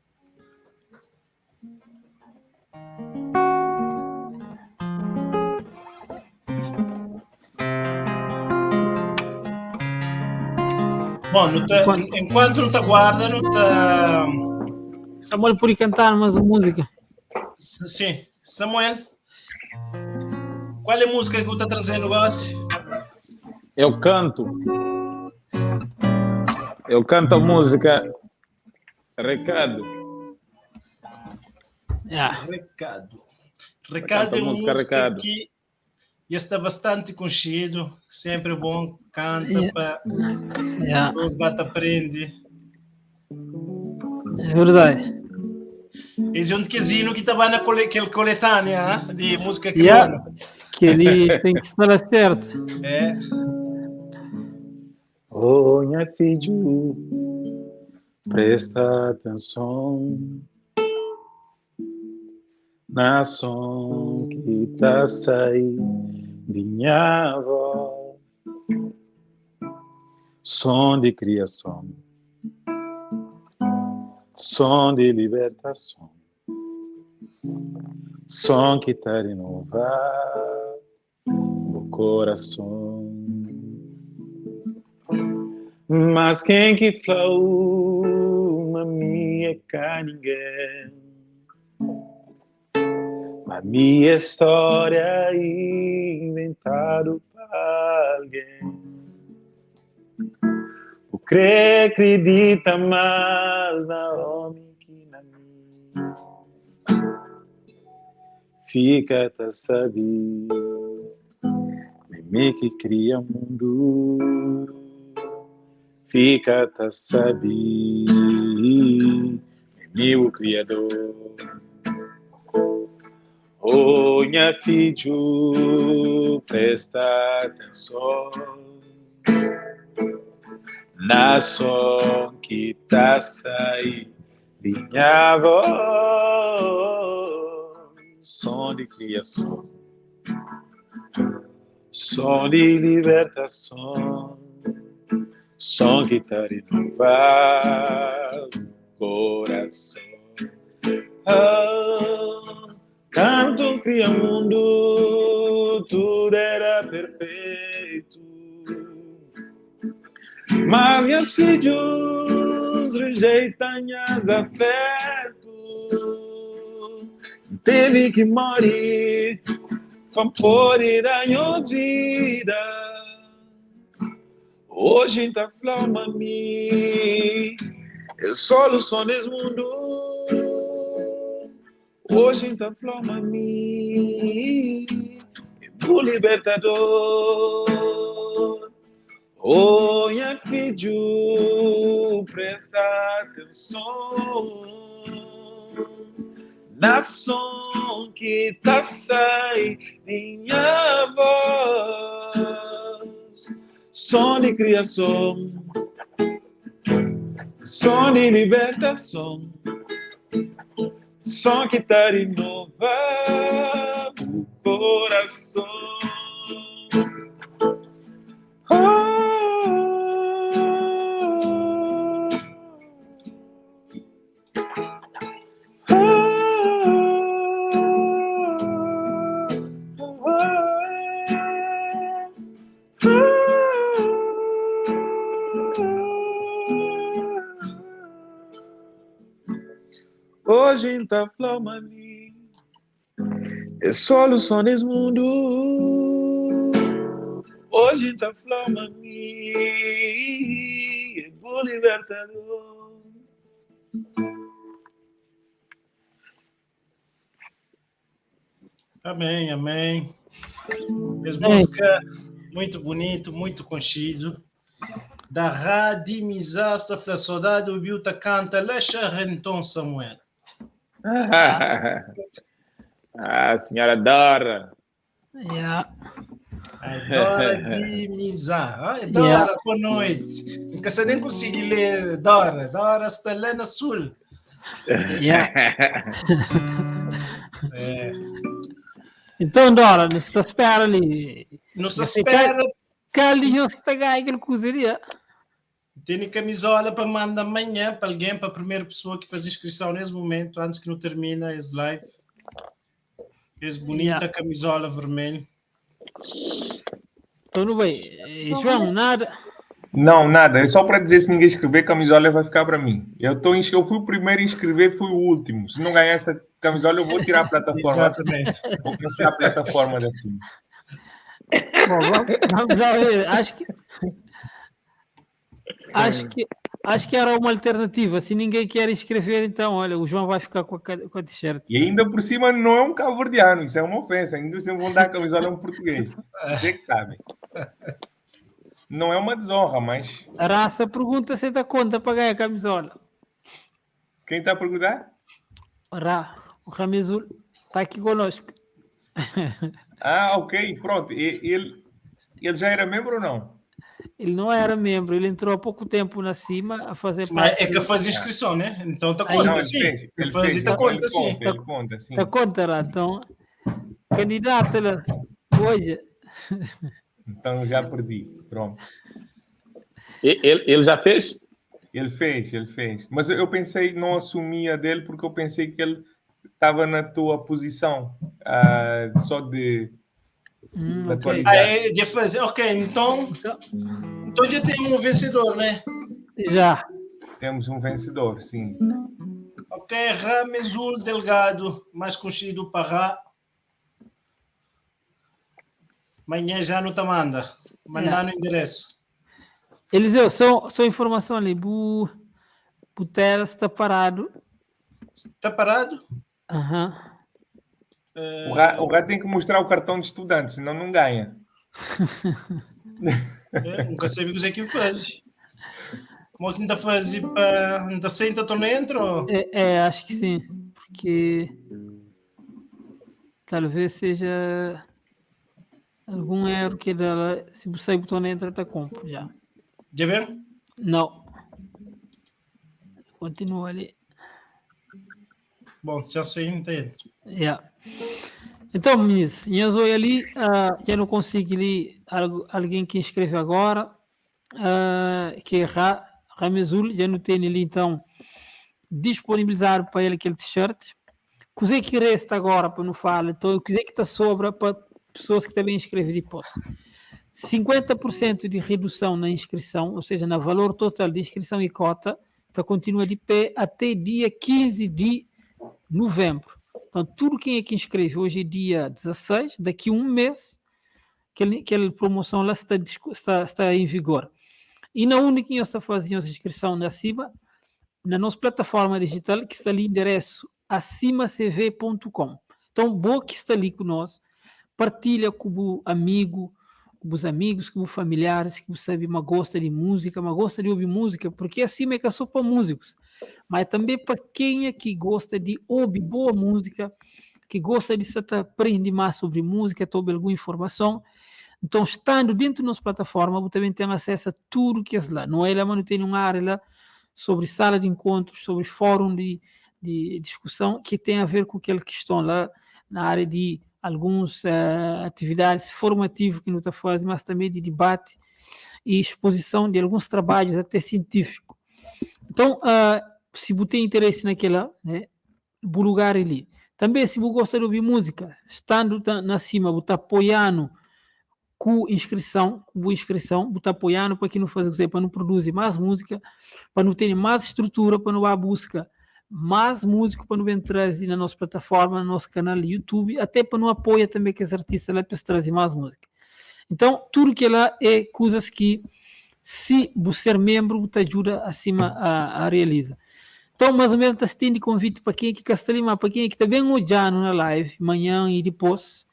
Bom, enquanto não está guarda, não está.
Samuel pode cantar mais uma música.
Sim, Samuel. Qual é a música que você está trazendo, Gossi?
Eu canto a música Recado.
Recado é uma música
Recado.
que está bastante conhecido, sempre bom, canta para as pessoas aprender.
É verdade.
Esse é um quesinho que estava na coletânea de música crioula.
Que ele tem que estar certo.
É.
Oh, minha filho, presta atenção na som que tá saindo de minha voz, som de criação, som de libertação, som que tá renovar o coração. Mas quem que falou a minha cá ninguém, a minha história inventado para alguém. O crê acredita mais na homem que na mim. Fica a saber, mim que cria o mundo. Fica a saber, meu Criador. Oh, minha filho, presta atenção na som que tá saindo de minha voz, som de criação, som de libertação, som que tá renovar coração. Canto cria mundo, tudo era perfeito, mas meus filhos rejeitam as afetos. Teve que morrer, compor anos vida. Hoje tá flama mim, é solução desse mundo. Hoje tá flama mim, é o libertador. Oh, minha filho, presta atenção. Nação que tá sai minha voz, som de criação, som de libertação, som que tá renovando o coração. Hoje tá flama mim, é solução desse mundo. Hoje tá flama mim, é o libertador.
Amém, amém. Fez música muito bonito, muito conhecido. Da Radimizastra, a saudade, o Biuta canta, Lecha Renton Samuel.
A senhora Dora.
Yeah.
Dora de Mizar. Dora, boa noite. Nunca sei nem conseguir ler Dora. Dora está lá na sul.
Yeah. Então, Dora, não se espera ali.
Não se espera.
Calinhos que está ganhando aquele cozeria.
Tem camisola para mandar amanhã para alguém, para a primeira pessoa que faz inscrição nesse momento, antes que não termine esse live. Esse bonita camisola vermelha.
Então, não vai. João, nada.
Não, nada. É só para dizer, se ninguém escrever, camisola vai ficar para mim. Eu fui o primeiro a inscrever, fui o último. Se não ganhar essa camisola, eu vou tirar a plataforma.
Exatamente.
Vou cancelar a plataforma da cima.
Bom, vamos lá ver. Acho que era uma alternativa. Se ninguém quer inscrever, então, olha, o João vai ficar com a t-shirt.
E ainda por cima não é um cabo-verdiano, isso é uma ofensa. Ainda assim vão dar a camisola a um português. Você que sabe. Não é uma desonra, mas...
A raça pergunta se dá conta para ganhar a camisola.
Quem está a perguntar?
O Ramizul está aqui conosco.
Ah, ok, pronto. Ele já era membro ou não?
Ele não era membro, ele entrou há pouco tempo na cima a fazer parte.
Mas é que faz inscrição, né? Então está conta, sim.
Ele fez,
está conta, sim.
Ele conta, sim.
Está conta, então, candidato hoje.
Então já perdi, pronto.
Ele já fez?
Ele fez. Mas eu pensei, não assumia dele, porque eu pensei que ele estava na tua posição, só de atualizar.
De fazer, ok, então já tem um vencedor, né?
Já.
Temos um vencedor, sim.
Ok, Ramezul Delgado, mais conhecido para Rá. Amanhã já não te manda no endereço.
Eliseu, só informação ali. O Teras está parado.
Está parado?
Aham.
O Rá tem que mostrar o cartão de estudante, senão não ganha.
Nunca sei o que faz. Como ainda faz para. Ainda senta, tu não entra?
Acho que sim. Porque talvez seja algum erro que dela. Se você botou não entra, tá compro já.
Já bem?
Não. Continua ali.
Bom, já sei, entendo.
Yeah. Então, meninos, nós olhamos ali, já não consigo ali alguém que inscreve agora, que é Ramezul, já não tem ali então disponibilizar para ele aquele t-shirt. O que é que resta agora para não falar? Então, o que é que está sobra para pessoas que também inscrevem depois? 50% de redução na inscrição, ou seja, no valor total de inscrição e cota, continua de pé até dia 15 de novembro. Então, tudo quem é que inscreve hoje é dia 16, daqui a um mês, aquela promoção lá está em vigor. E na única que nós está fazendo a inscrição na CIBA, na nossa plataforma digital, que está ali endereço acimacv.com. Então, boa que está ali com nós, partilha com o amigo, com os amigos, com os familiares, que você sabe, mas gosta de música, mas gosta de ouvir música, porque acima é que é só para músicos, mas também para quem é que gosta de ouvir boa música, que gosta de aprender mais sobre música, sobre alguma informação. Então, estando dentro da nossa plataforma, você também tem acesso a tudo que é lá. Não é lá, mas não tem uma área lá sobre sala de encontros, sobre fórum de discussão, que tem a ver com aquele que estão lá na área de algumas atividades formativas que não está fazendo, mas também de debate e exposição de alguns trabalhos até científicos. Então, se você tem interesse naquela, né, o lugar ali. Também, se você gosta de ouvir música, estando na cima, você está apoiando com inscrição, você está apoiando para que não faça, para não produzir mais música, para não ter mais estrutura, para não buscar mais músico, para não vir trazer na nossa plataforma, no nosso canal do YouTube, até para não apoiar também que os artistas lá para trazer mais música. Então, tudo que lá é coisas que, se você ser membro, te ajuda acima a realizar. Então, mais ou menos, está tendo convite para quem é que está ali, para quem é que está bem olhando na live, manhã e depois.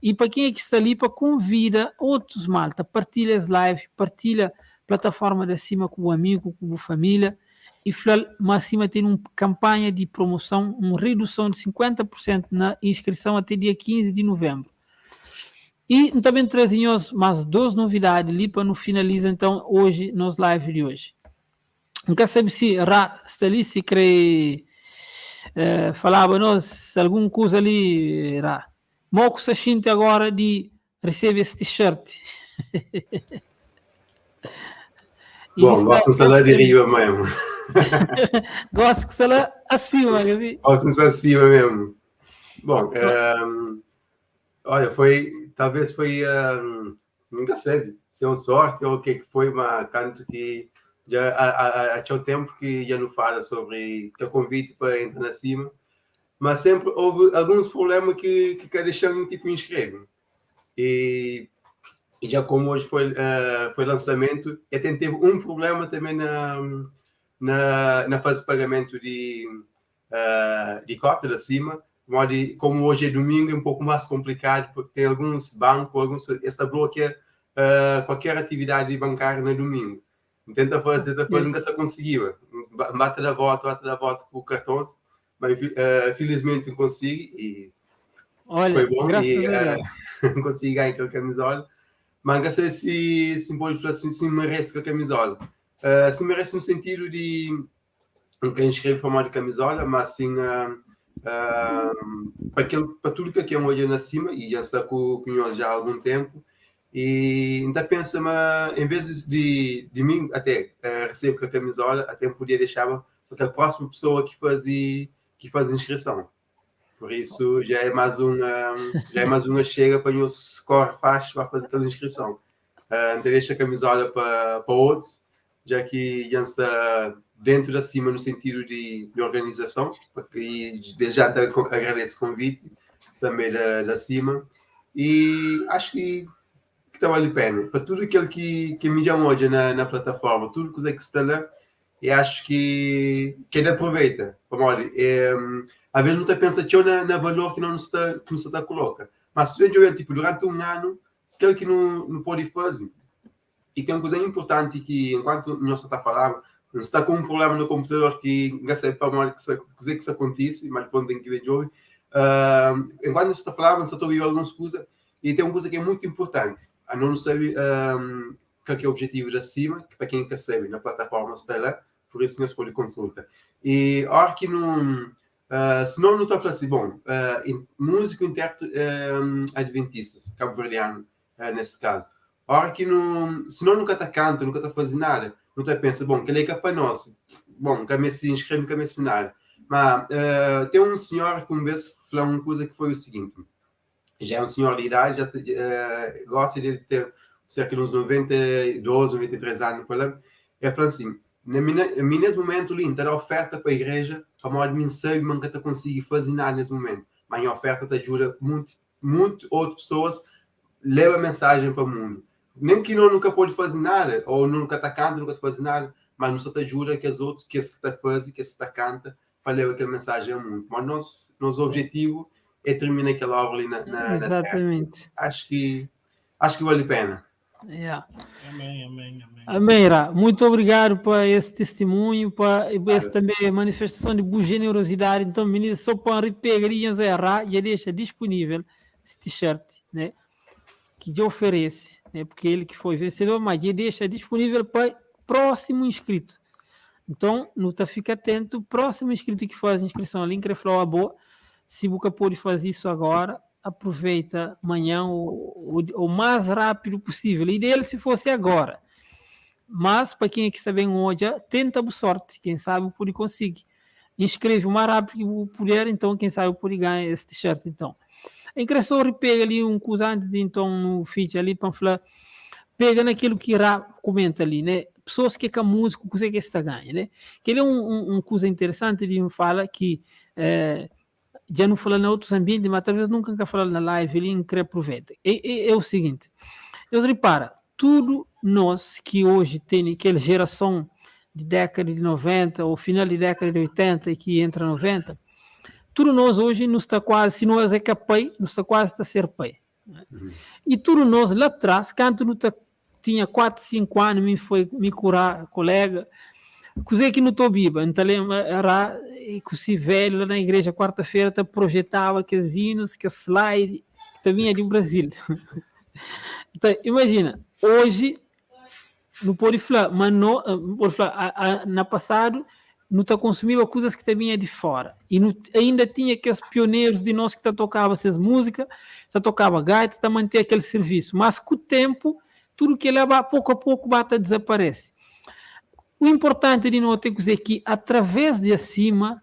E para quem é que está ali, para convida outros malta, partilha as lives, partilha a plataforma de cima com o amigo, com a família, e mas acima tem uma campanha de promoção, uma redução de 50% na inscrição até dia 15 de novembro. E também trazemos mais 2 novidades ali para não finalizar então hoje, nos live de hoje. Nunca sabe se está ali, se quer falar para nós alguma coisa ali, Rá. Moco se sente agora de receber esse t-shirt.
Bom, gosto de salário de riba mesmo.
Gosto que salário acima, assim.
Gosto de acima mesmo. Bom, olha, talvez foi, nunca sei, se é uma sorte ou o que foi, mas canto que já há tempo que já não fala sobre o convite para entrar na cima. Mas sempre houve alguns problemas que cada chão tipo inscreve. E já como hoje foi lançamento, até teve um problema também na fase de pagamento de cota da cima. Como hoje é domingo, é um pouco mais complicado, porque tem alguns bancos, esta bloqueia qualquer atividade bancária no domingo. Tenta fazer, nunca se conseguiu. Bate da volta com o cartão. Mas felizmente eu consigo e
olha,
foi bom
e
consegui ganhar aquela camisola. Mas não sei se pode falar assim, se merece a camisola. Se merece no sentido de não quem escreve para uma camisola, mas assim para tudo que é um olho na cima e já está com nós já há algum tempo. E ainda pensa, mas em vez de mim até receber a camisola, até podia deixar para aquela próxima pessoa que faz inscrição. Por isso já é mais uma chega para o score fácil para fazer aquela inscrição. Então deixa a camisola para outros, já que já está dentro da cima no sentido de organização, e desde já agradeço o convite também da cima, e acho que vale a pena. Para tudo aquilo que me dá hoje na plataforma, tudo que está lá, e acho que ele aproveita. Às vezes não está pensando na valor que não está coloca. Mas se você ver, tipo, durante um ano, aquilo que não pode fazer. E tem uma coisa importante que, enquanto nós está falando, você está com um problema no computador que não sei para onde que isso acontece, mas depois tem que ver de hoje. Enquanto você está falando, você está ouvindo algumas coisas, e tem uma coisa que é muito importante. A não sabe qual é o objetivo da cima, que para quem quer saber, na plataforma está lá, por isso nós podemos consultar. E a hora que Senão não estou a falar assim, bom, músico intérprete adventista, cabo-verdiano, nesse caso. A hora que não, senão nunca está canta, nunca está fazendo nada, não está a pensar, bom, que ele é para nós, bom, nunca me inscreve, nunca me nada. Mas tem um senhor que uma vez falou uma coisa que foi o seguinte, já é um senhor de idade, já gosta de ter cerca de uns 92, 93 anos, ele falou assim, nesse momento, lindo, a oferta para a igreja, a maior de mim sabe, nunca está conseguindo fazer nada nesse momento. Mas a oferta te ajuda muito outras pessoas, leva a mensagem para o mundo. Nem que não nunca pode fazer nada, ou nunca está cantando, nunca está fazendo nada, mas não só te ajuda que as outras, que está fazendo, que está canta, para levar aquela mensagem ao mundo. Mas nosso objetivo é terminar aquela obra ali na
Exatamente.
terra. Acho que vale a pena.
Yeah.
Amém.
Ameira, muito obrigado por esse testemunho, por essa também manifestação de boa generosidade. Então, meninas, só para pegar e errar, já deixa disponível esse t-shirt, né? Que já oferece, né? Porque ele que foi vencedor, mas já deixa disponível para próximo inscrito. Então, não tá, fica atento, próximo inscrito que faz a inscrição ali, que falou boa. Se você pode fazer isso agora, aproveita amanhã o mais rápido possível. Ideal se fosse agora. Mas, para quem é que está bem hoje, tenta a sorte. Quem sabe pode conseguir. Inscreve o mais rápido que puder, então, quem sabe pode ganhar esse t-shirt, então. Em Cressor, pega ali um coisa antes de, então, no feed ali, para falar, pega naquilo que Irá comenta ali, né? Pessoas que a música, coisa que está ganha, né? Que ele é um coisa interessante de fala que já não fala em outros ambientes, mas talvez nunca fala na live, ele não aproveita. É o seguinte, eu reparo, tudo nós que hoje tem aquela geração de década de 90, ou final de década de 80 e que entra 90, tudo nós hoje não está quase, se nós é capaz, não está quase a ser pai. E tudo nós lá atrás, quando não tinha 4, 5 anos, me curar, colega, coisa que não estou biba, então era que se velho lá na igreja quarta-feira projetava aqueles hinos, que slide que vinha do Brasil. Então, imagina, hoje não pode falar, mas não pode falar, na passado não está consumindo coisas que vinha de fora e ainda tinha aqueles pioneiros de nós que tocavam essas músicas, tocava gaita, para manter aquele serviço, mas com o tempo tudo que leva pouco a pouco desaparece. O importante de nós temos é que, através de acima,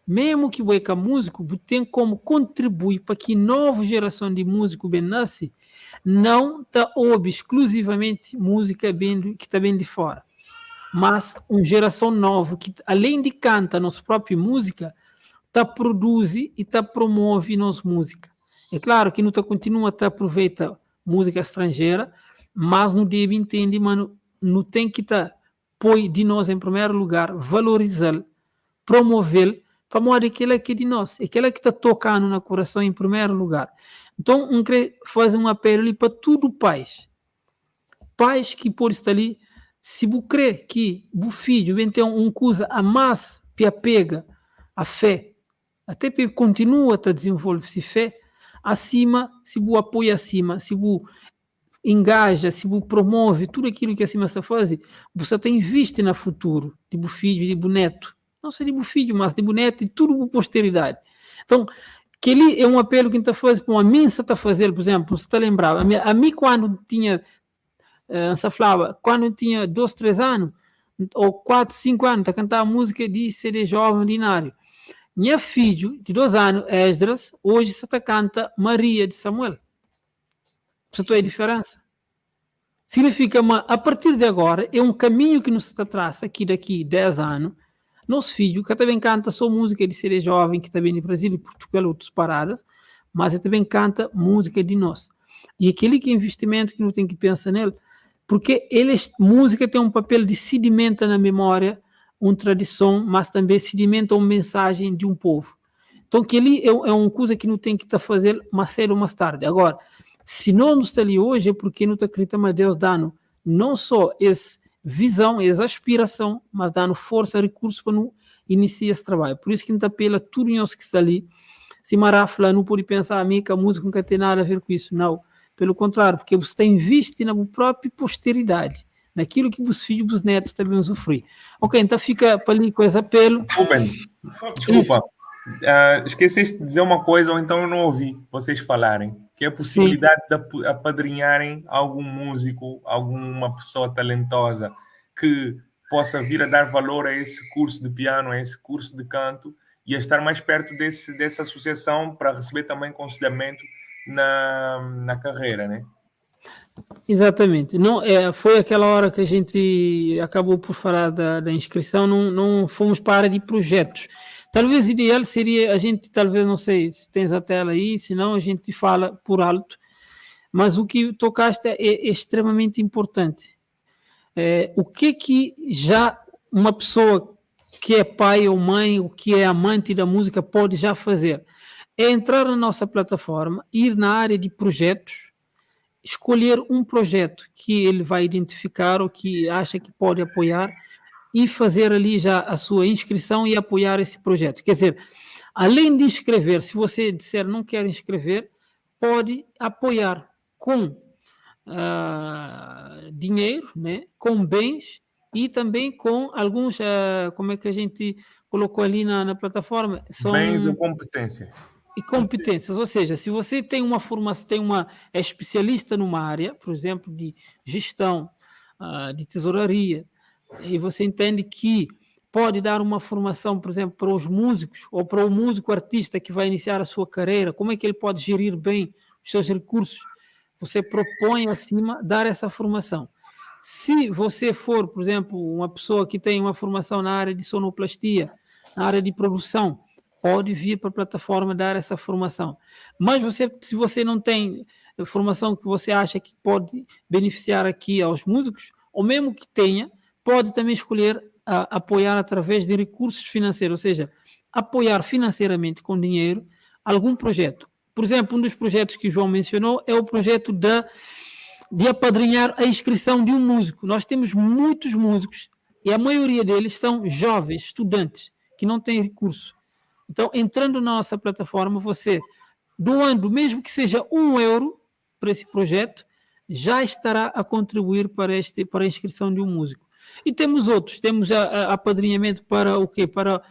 mesmo que o músico tem como contribuir para que nova geração de músicos bem nasce, não está ouve exclusivamente música que está bem de fora, mas uma geração nova que, além de cantar nossa própria música, produz e promove nossa música. É claro que não continua a aproveitar música estrangeira, mas não deve entender, mas não tem que põe de nós em primeiro lugar, valorizá-lo, promovê-lo, para mostrar que ele é de nós, aquele que está tocando no coração em primeiro lugar. Então, fazer um apelo ali para todo pais que por estar ali, se você crê que o filho vem ter uma coisa a mais que apega a fé, até que continua a desenvolver-se fé, acima, se você apoia acima, se você engaja, se você promove tudo aquilo que acima está fazendo, você tem visto no futuro de seu filho e de seu neto. Não só de seu filho, mas de seu neto e tudo para posteridade. Então, que ele é um apelo que está fazendo, para mim está fazendo, por exemplo, você está lembrado, a mim quando tinha, quando tinha 2, 3 anos, ou 4, 5 anos, está cantando música de CD jovem ordinário. Minha filho, de 2 anos, Esdras, hoje está canta Maria de Samuel. Você tem a diferença? Significa, mas a partir de agora, é um caminho que nos traça aqui daqui 10 anos. Nosso filho, que também canta só música de CD jovem, que também no Brasil e Portugal, outras paradas, mas ele também canta música de nós. E aquele que é investimento que não tem que pensar nele, porque música tem um papel de sedimenta na memória, uma tradição, mas também sedimenta uma mensagem de um povo. Então, que ele é uma coisa que não tem que estar fazendo mais cedo ou mais tarde. Agora, se não está ali hoje, é porque não está acreditando a Deus dando não só essa visão, essa aspiração, mas dando força, recursos para não iniciar esse trabalho. Por isso que a gente apela tudo nós que está ali. Se Marafla não pode pensar a mim que a música não tem nada a ver com isso. Não. Pelo contrário, porque você está investindo na própria posteridade, naquilo que os filhos e os netos também usufruem. Ok, então fica para ali com esse apelo.
Desculpa. Esqueceste de dizer uma coisa, ou então eu não ouvi vocês falarem, que é a possibilidade de apadrinharem algum músico, alguma pessoa talentosa que possa vir a dar valor a esse curso de piano, a esse curso de canto, e a estar mais perto dessa associação para receber também aconselhamento na carreira, né?
Exatamente. Não, foi aquela hora que a gente acabou por falar da inscrição, não fomos para a área de projetos. Talvez o ideal seria a gente, talvez, não sei se tens a tela aí, senão a gente fala por alto, mas o que tocaste é extremamente importante. O que já uma pessoa que é pai ou mãe, ou que é amante da música pode já fazer? É entrar na nossa plataforma, ir na área de projetos, escolher um projeto que ele vai identificar ou que acha que pode apoiar e fazer ali já a sua inscrição e apoiar esse projeto. Quer dizer, além de inscrever, se você disser não quer inscrever, pode apoiar com dinheiro, né, com bens e também com alguns, como é que a gente colocou ali na plataforma?
Bens ou competência.
E competências, ou seja, se você tem uma formação, é especialista numa área, por exemplo, de gestão, de tesouraria, e você entende que pode dar uma formação, por exemplo, para os músicos ou para o músico artista que vai iniciar a sua carreira, como é que ele pode gerir bem os seus recursos, você propõe acima dar essa formação. Se você for, por exemplo, uma pessoa que tem uma formação na área de sonoplastia, na área de produção, pode vir para a plataforma dar essa formação. Mas se você não tem formação que você acha que pode beneficiar aqui aos músicos, ou mesmo que tenha, pode também escolher apoiar através de recursos financeiros, ou seja, apoiar financeiramente com dinheiro algum projeto. Por exemplo, um dos projetos que o João mencionou é o projeto de apadrinhar a inscrição de um músico. Nós temos muitos músicos e a maioria deles são jovens, estudantes, que não têm recurso. Então, entrando na nossa plataforma, você doando, mesmo que seja €1 para esse projeto, já estará a contribuir para a inscrição de um músico. E temos outros, temos apadrinhamento para o quê? Para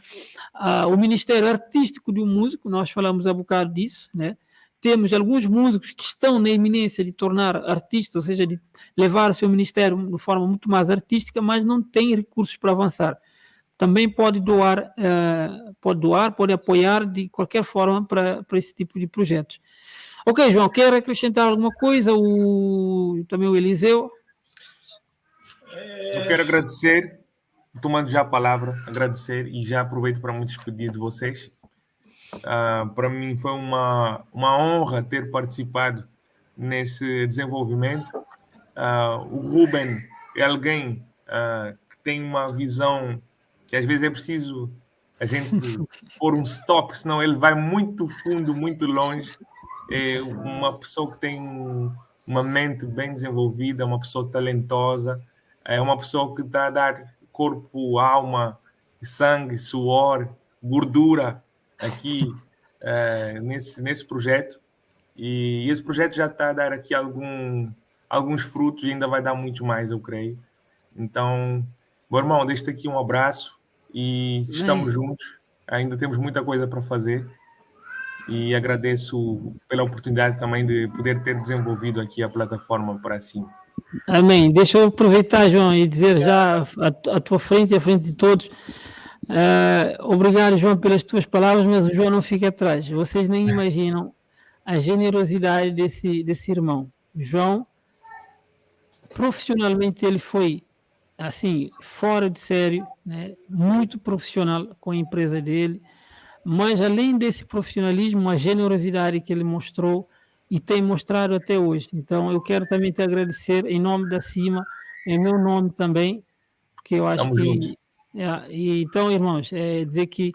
o Ministério Artístico de um músico, nós falamos há bocado disso, né? Temos alguns músicos que estão na iminência de tornar artista, ou seja, de levar o seu ministério de forma muito mais artística, mas não têm recursos para avançar. Também pode pode apoiar de qualquer forma para esse tipo de projetos. Ok, João, quer acrescentar alguma coisa? Também o Eliseu?
Eu quero agradecer, tomando já a palavra, agradecer e já aproveito para me despedir de vocês. Para mim foi uma honra ter participado nesse desenvolvimento. O Ruben é alguém que tem uma visão que às vezes é preciso a gente pôr um stop, senão ele vai muito fundo, muito longe. É uma pessoa que tem uma mente bem desenvolvida, uma pessoa talentosa, é uma pessoa que está a dar corpo, alma, sangue, suor, gordura aqui nesse projeto. E esse projeto já está a dar aqui alguns frutos e ainda vai dar muito mais, eu creio. Então, meu irmão, deixo-te aqui um abraço e estamos juntos. Ainda temos muita coisa para fazer e agradeço pela oportunidade também de poder ter desenvolvido aqui a plataforma para cima.
Amém. Deixa eu aproveitar, João, e dizer já à tua frente e à frente de todos, obrigado, João, pelas tuas palavras, mas o João não fica atrás. Vocês nem imaginam a generosidade desse irmão. O João, profissionalmente, ele foi assim, fora de sério, né? Muito profissional com a empresa dele, mas além desse profissionalismo, a generosidade que ele mostrou e tem mostrado até hoje. Então, eu quero também te agradecer em nome da CIMA, em meu nome também, porque eu acho
Estamos juntos.
Então, irmãos, dizer que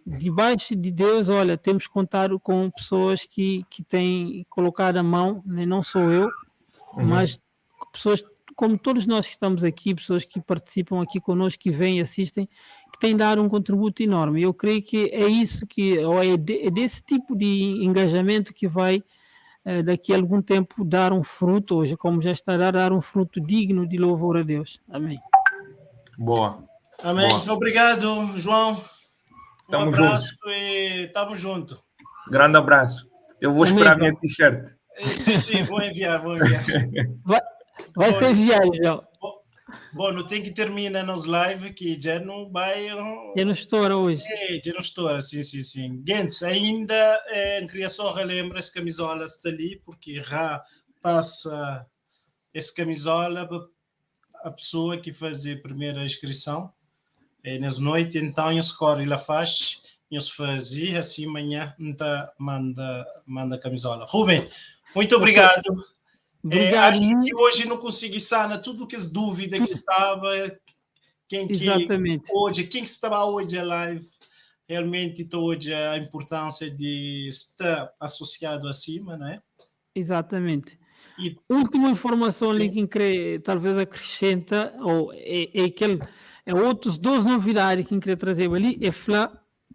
debaixo de Deus, olha, temos contado com pessoas que têm colocado a mão, né? Não sou eu, mas pessoas como todos nós que estamos aqui, pessoas que participam aqui conosco, que vêm e assistem, que têm dado um contributo enorme. Eu creio que é isso é desse tipo de engajamento que vai, daqui a algum tempo, dar um fruto, hoje, como já estará a dar um fruto digno de louvor a Deus. Amém.
Boa.
Amém.
Boa.
Obrigado, João.
Tamo
abraço e tamo junto.
Grande abraço. Eu vou esperar a minha t-shirt.
Sim, vou enviar.
Vai ser enviado já.
Bom, não tem que terminar nos live que já não vai.
Já não estoura hoje.
Já não estoura, sim. Gente, ainda queria só relembrar as camisolas dali, porque já passa essa camisola para a pessoa que faz a primeira inscrição nas noites, então eu escolho lá faz, eu fazia assim amanhã, então manda a camisola. Rubem, muito obrigado.
Obrigado.
Acho que hoje não consegui sanar tudo que as dúvidas que estava, quem estava hoje a live, realmente hoje a importância de estar associado acima, né?
Exatamente. E última informação ali que talvez acrescenta, ou outros duas novidades que queria trazer ali,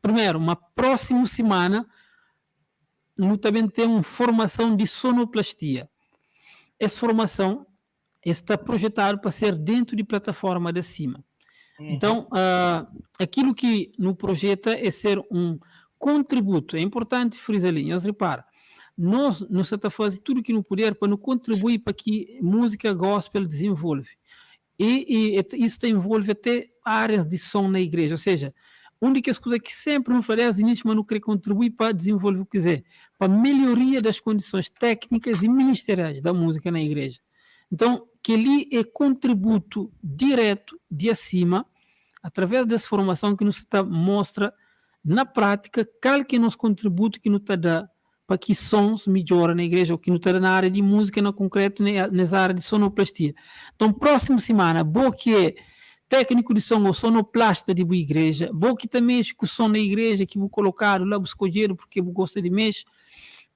primeiro, uma próxima semana, nós também temos uma formação de sonoplastia. Essa formação está projetada para ser dentro de plataforma de cima. Então, aquilo que no projeta é ser um contributo. É importante frisar ali, nós repara, nós estamos a fazer tudo o que não puder para nos contribuir para que música gospel desenvolve. E isso envolve até áreas de som na igreja, ou seja, uma das coisas que sempre nos falamos de início, mas não querer contribuir para desenvolver o que quiser, para a melhoria das condições técnicas e ministeriais da música na igreja. Então, que ali é contributo direto de acima, através dessa formação que nos mostra na prática qual que é o nosso contributo que nos dá para que sons melhorem na igreja, ou que nos dá na área de música, no concreto, nessa área de sonoplastia. Então, próxima semana, bom que é técnico de som ou sonoplasta de boa igreja, bom que também mexe com o som na igreja, que vou colocar lá, vou escolher porque eu gosto de mexer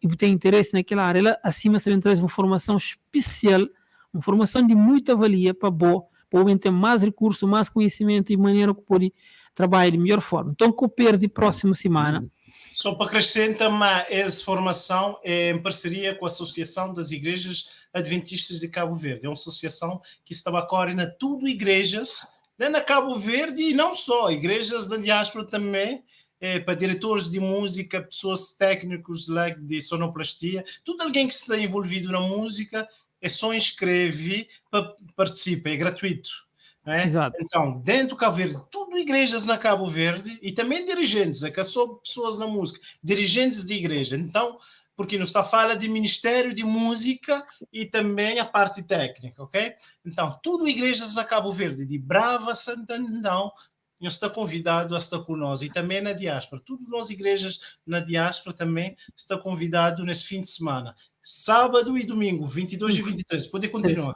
e tem interesse naquela área. Lá, acima, você traz uma formação especial, uma formação de muita valia para ter mais recursos, mais conhecimento e maneira que pode trabalhar de melhor forma. Então, coopere de próxima semana.
Só para acrescentar, essa formação é em parceria com a Associação das Igrejas Adventistas de Cabo Verde. É uma associação que estava coordenando tudo igrejas na Cabo Verde e não só, igrejas da diáspora também, para diretores de música, pessoas técnicos de sonoplastia, tudo alguém que está envolvido na música, é só inscrever para participar, é gratuito. Né? Então, dentro do Cabo Verde, tudo igrejas na Cabo Verde e também dirigentes, é que só pessoas na música, dirigentes de igreja. Então, porque nos está a falar de Ministério de Música e também a parte técnica, ok? Então, tudo igrejas na Cabo Verde, de Brava, Santandão, nos está convidado a estar conosco. E também na diáspora. Tudo nós igrejas na diáspora também está convidado nesse fim de semana. Sábado e domingo, 22 e 23. Pode continuar.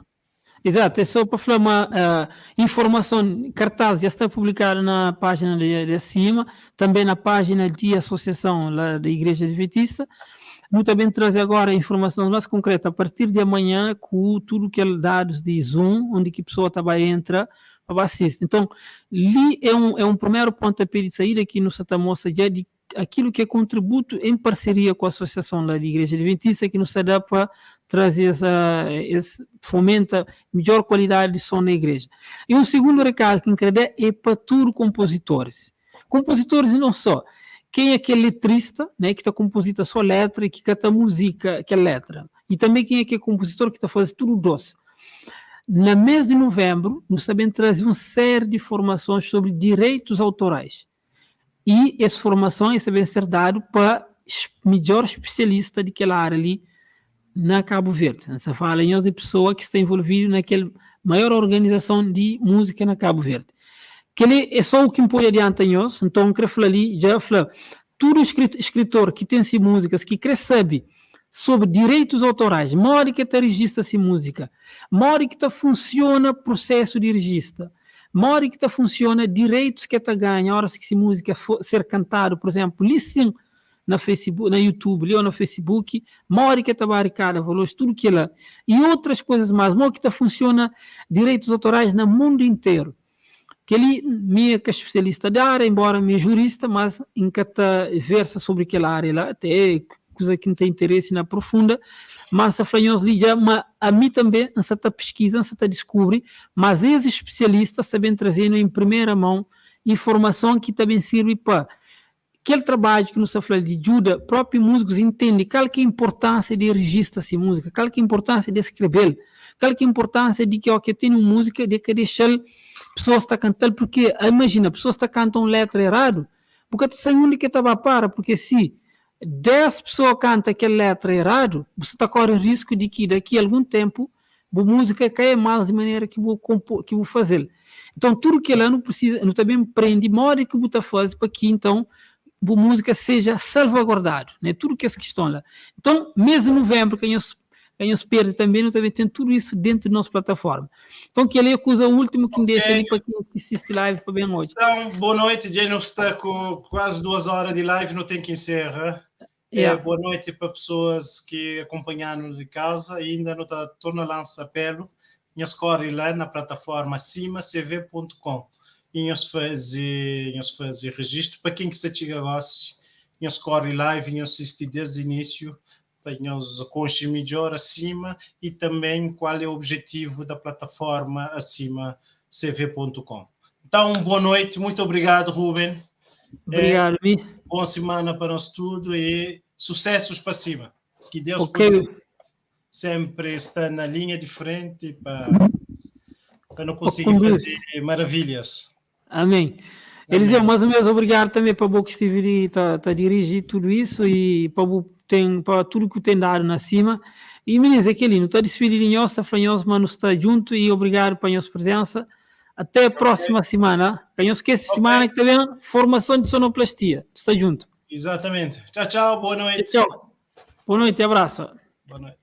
Exato, é só para falar uma informação, cartaz já está publicado na página de acima, também na página de associação lá da Igreja Adventista. Vou também trazer agora informação mais concreta a partir de amanhã com tudo que é dados de Zoom, onde que a pessoa também entra para assistir. Então, ali é um primeiro pontapé de saída que nos mostra já de aquilo que é contributo em parceria com a Associação da Igreja Adventista, que nos dá para trazer fomenta melhor qualidade de som na igreja. E um segundo recado que eu quero dar é para todos os compositores. Compositores e não só. Quem é aquele letrista, né, que está composita só letra e que canta música, que é letra. E também quem é aquele compositor que está fazendo tudo doce. No mês de novembro, nós também trazemos uma série de formações sobre direitos autorais. E essa formação é também ser dado para melhor especialista daquela área ali na Cabo Verde. Você fala em outra pessoa que está envolvida naquela maior organização de música na Cabo Verde. Que ele é só o que me põe adiante em nós, então eu quero falar ali, já falar, todo escritor que tem músicas, que quer saber sobre direitos autorais, mora que está registra-se música, mora que está funciona processo de registro, mora que está funciona direitos que está ganha, horas que se música for ser cantado, por exemplo, listen na Facebook, na YouTube, ou no Facebook, mora que está barricada, valores, tudo que lá, e outras coisas mais, mora que está funciona direitos autorais no mundo inteiro. Que ele, minha que é especialista da área, embora minha jurista, mas em que versa sobre aquela área lá, até coisa que não tem interesse na profunda, mas a Franhos já, a mim também, essa pesquisa, essa descobre, mas esses especialistas sabem trazer em primeira mão informação que também serve para aquele trabalho que nos fala de ajuda, próprios músicos entendem qual que é a importância de registrar essa música, qual que é a importância de escrever, qual que é a importância de que tem uma música, de que deixar pessoas estar cantando, porque imagina, pessoas estão cantando letra errado, porque tem um que estava para, porque se 10 pessoas cantam aquela letra errado, você está correndo o risco de que daqui a algum tempo a música caia mais de maneira que vou fazer. Então, tudo que ela não precisa, não também prende modo que você faz para que então a música seja salvaguardada, né? Tudo que é essa questão lá. Então, mês de novembro, que nós perde também, nós também tem tudo isso dentro da nossa plataforma. Então, que ele é a coisa última que deixa ali para quem assiste live para bem noite.
Então, boa noite, já não está com quase 2 horas de live, não tem que encerrar. Boa noite para pessoas que acompanharam de casa, ainda não está torna lança apelo, nós corre lá na plataforma cimacv.com e nós faz registro para quem que se chega a nós corre live e nós assiste desde o início para nós conhecer melhor acima e também qual é o objetivo da plataforma acimacv.com. Então, boa noite, muito obrigado, Ruben.
Obrigado,
boa semana para nós tudo e sucessos para cima. Que Deus sempre está na linha de frente para não conseguir fazer maravilhas.
Amém. Eliseu, mais uma vez, obrigado também para o que estive a dirigir tudo isso e para tudo que tem dado na cima. E, meninas, aquele não está despedido de nós, está falando, mas nós está junto e obrigado pela nossa presença. Até a próxima semana. Não esqueça semana que está vendo formação de sonoplastia. Está junto.
Exatamente. Tchau, tchau. Boa noite.
Tchau. Boa noite. Abraço.
Boa noite.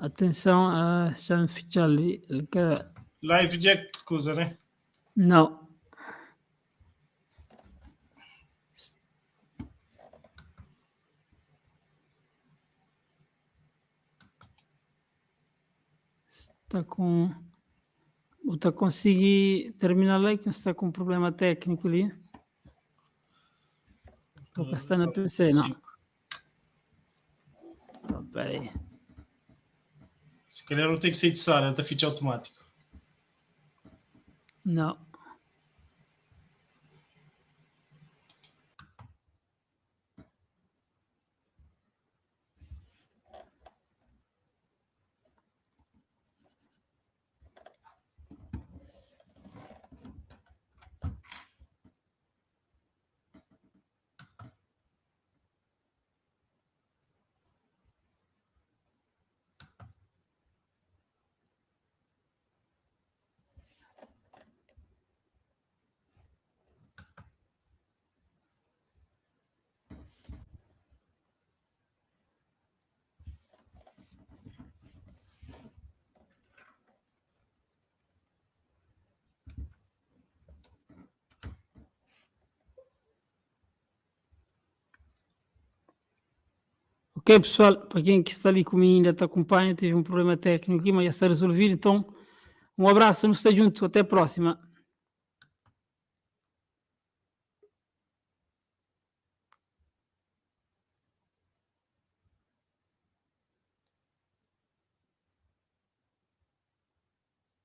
Atenção, já me ficha ali.
Live Jack, coisa, né?
Não. Está com... Está conseguir terminar lá que está com um problema técnico ali. Porque está na PC, não. Espera aí.
Se calhar não tem que sair de sala, ele está ficha automático.
Não. Ok, pessoal, para quem que está ali comigo ainda te acompanha, teve um problema técnico aqui, mas já está resolvido, então um abraço, nos está junto, até a próxima.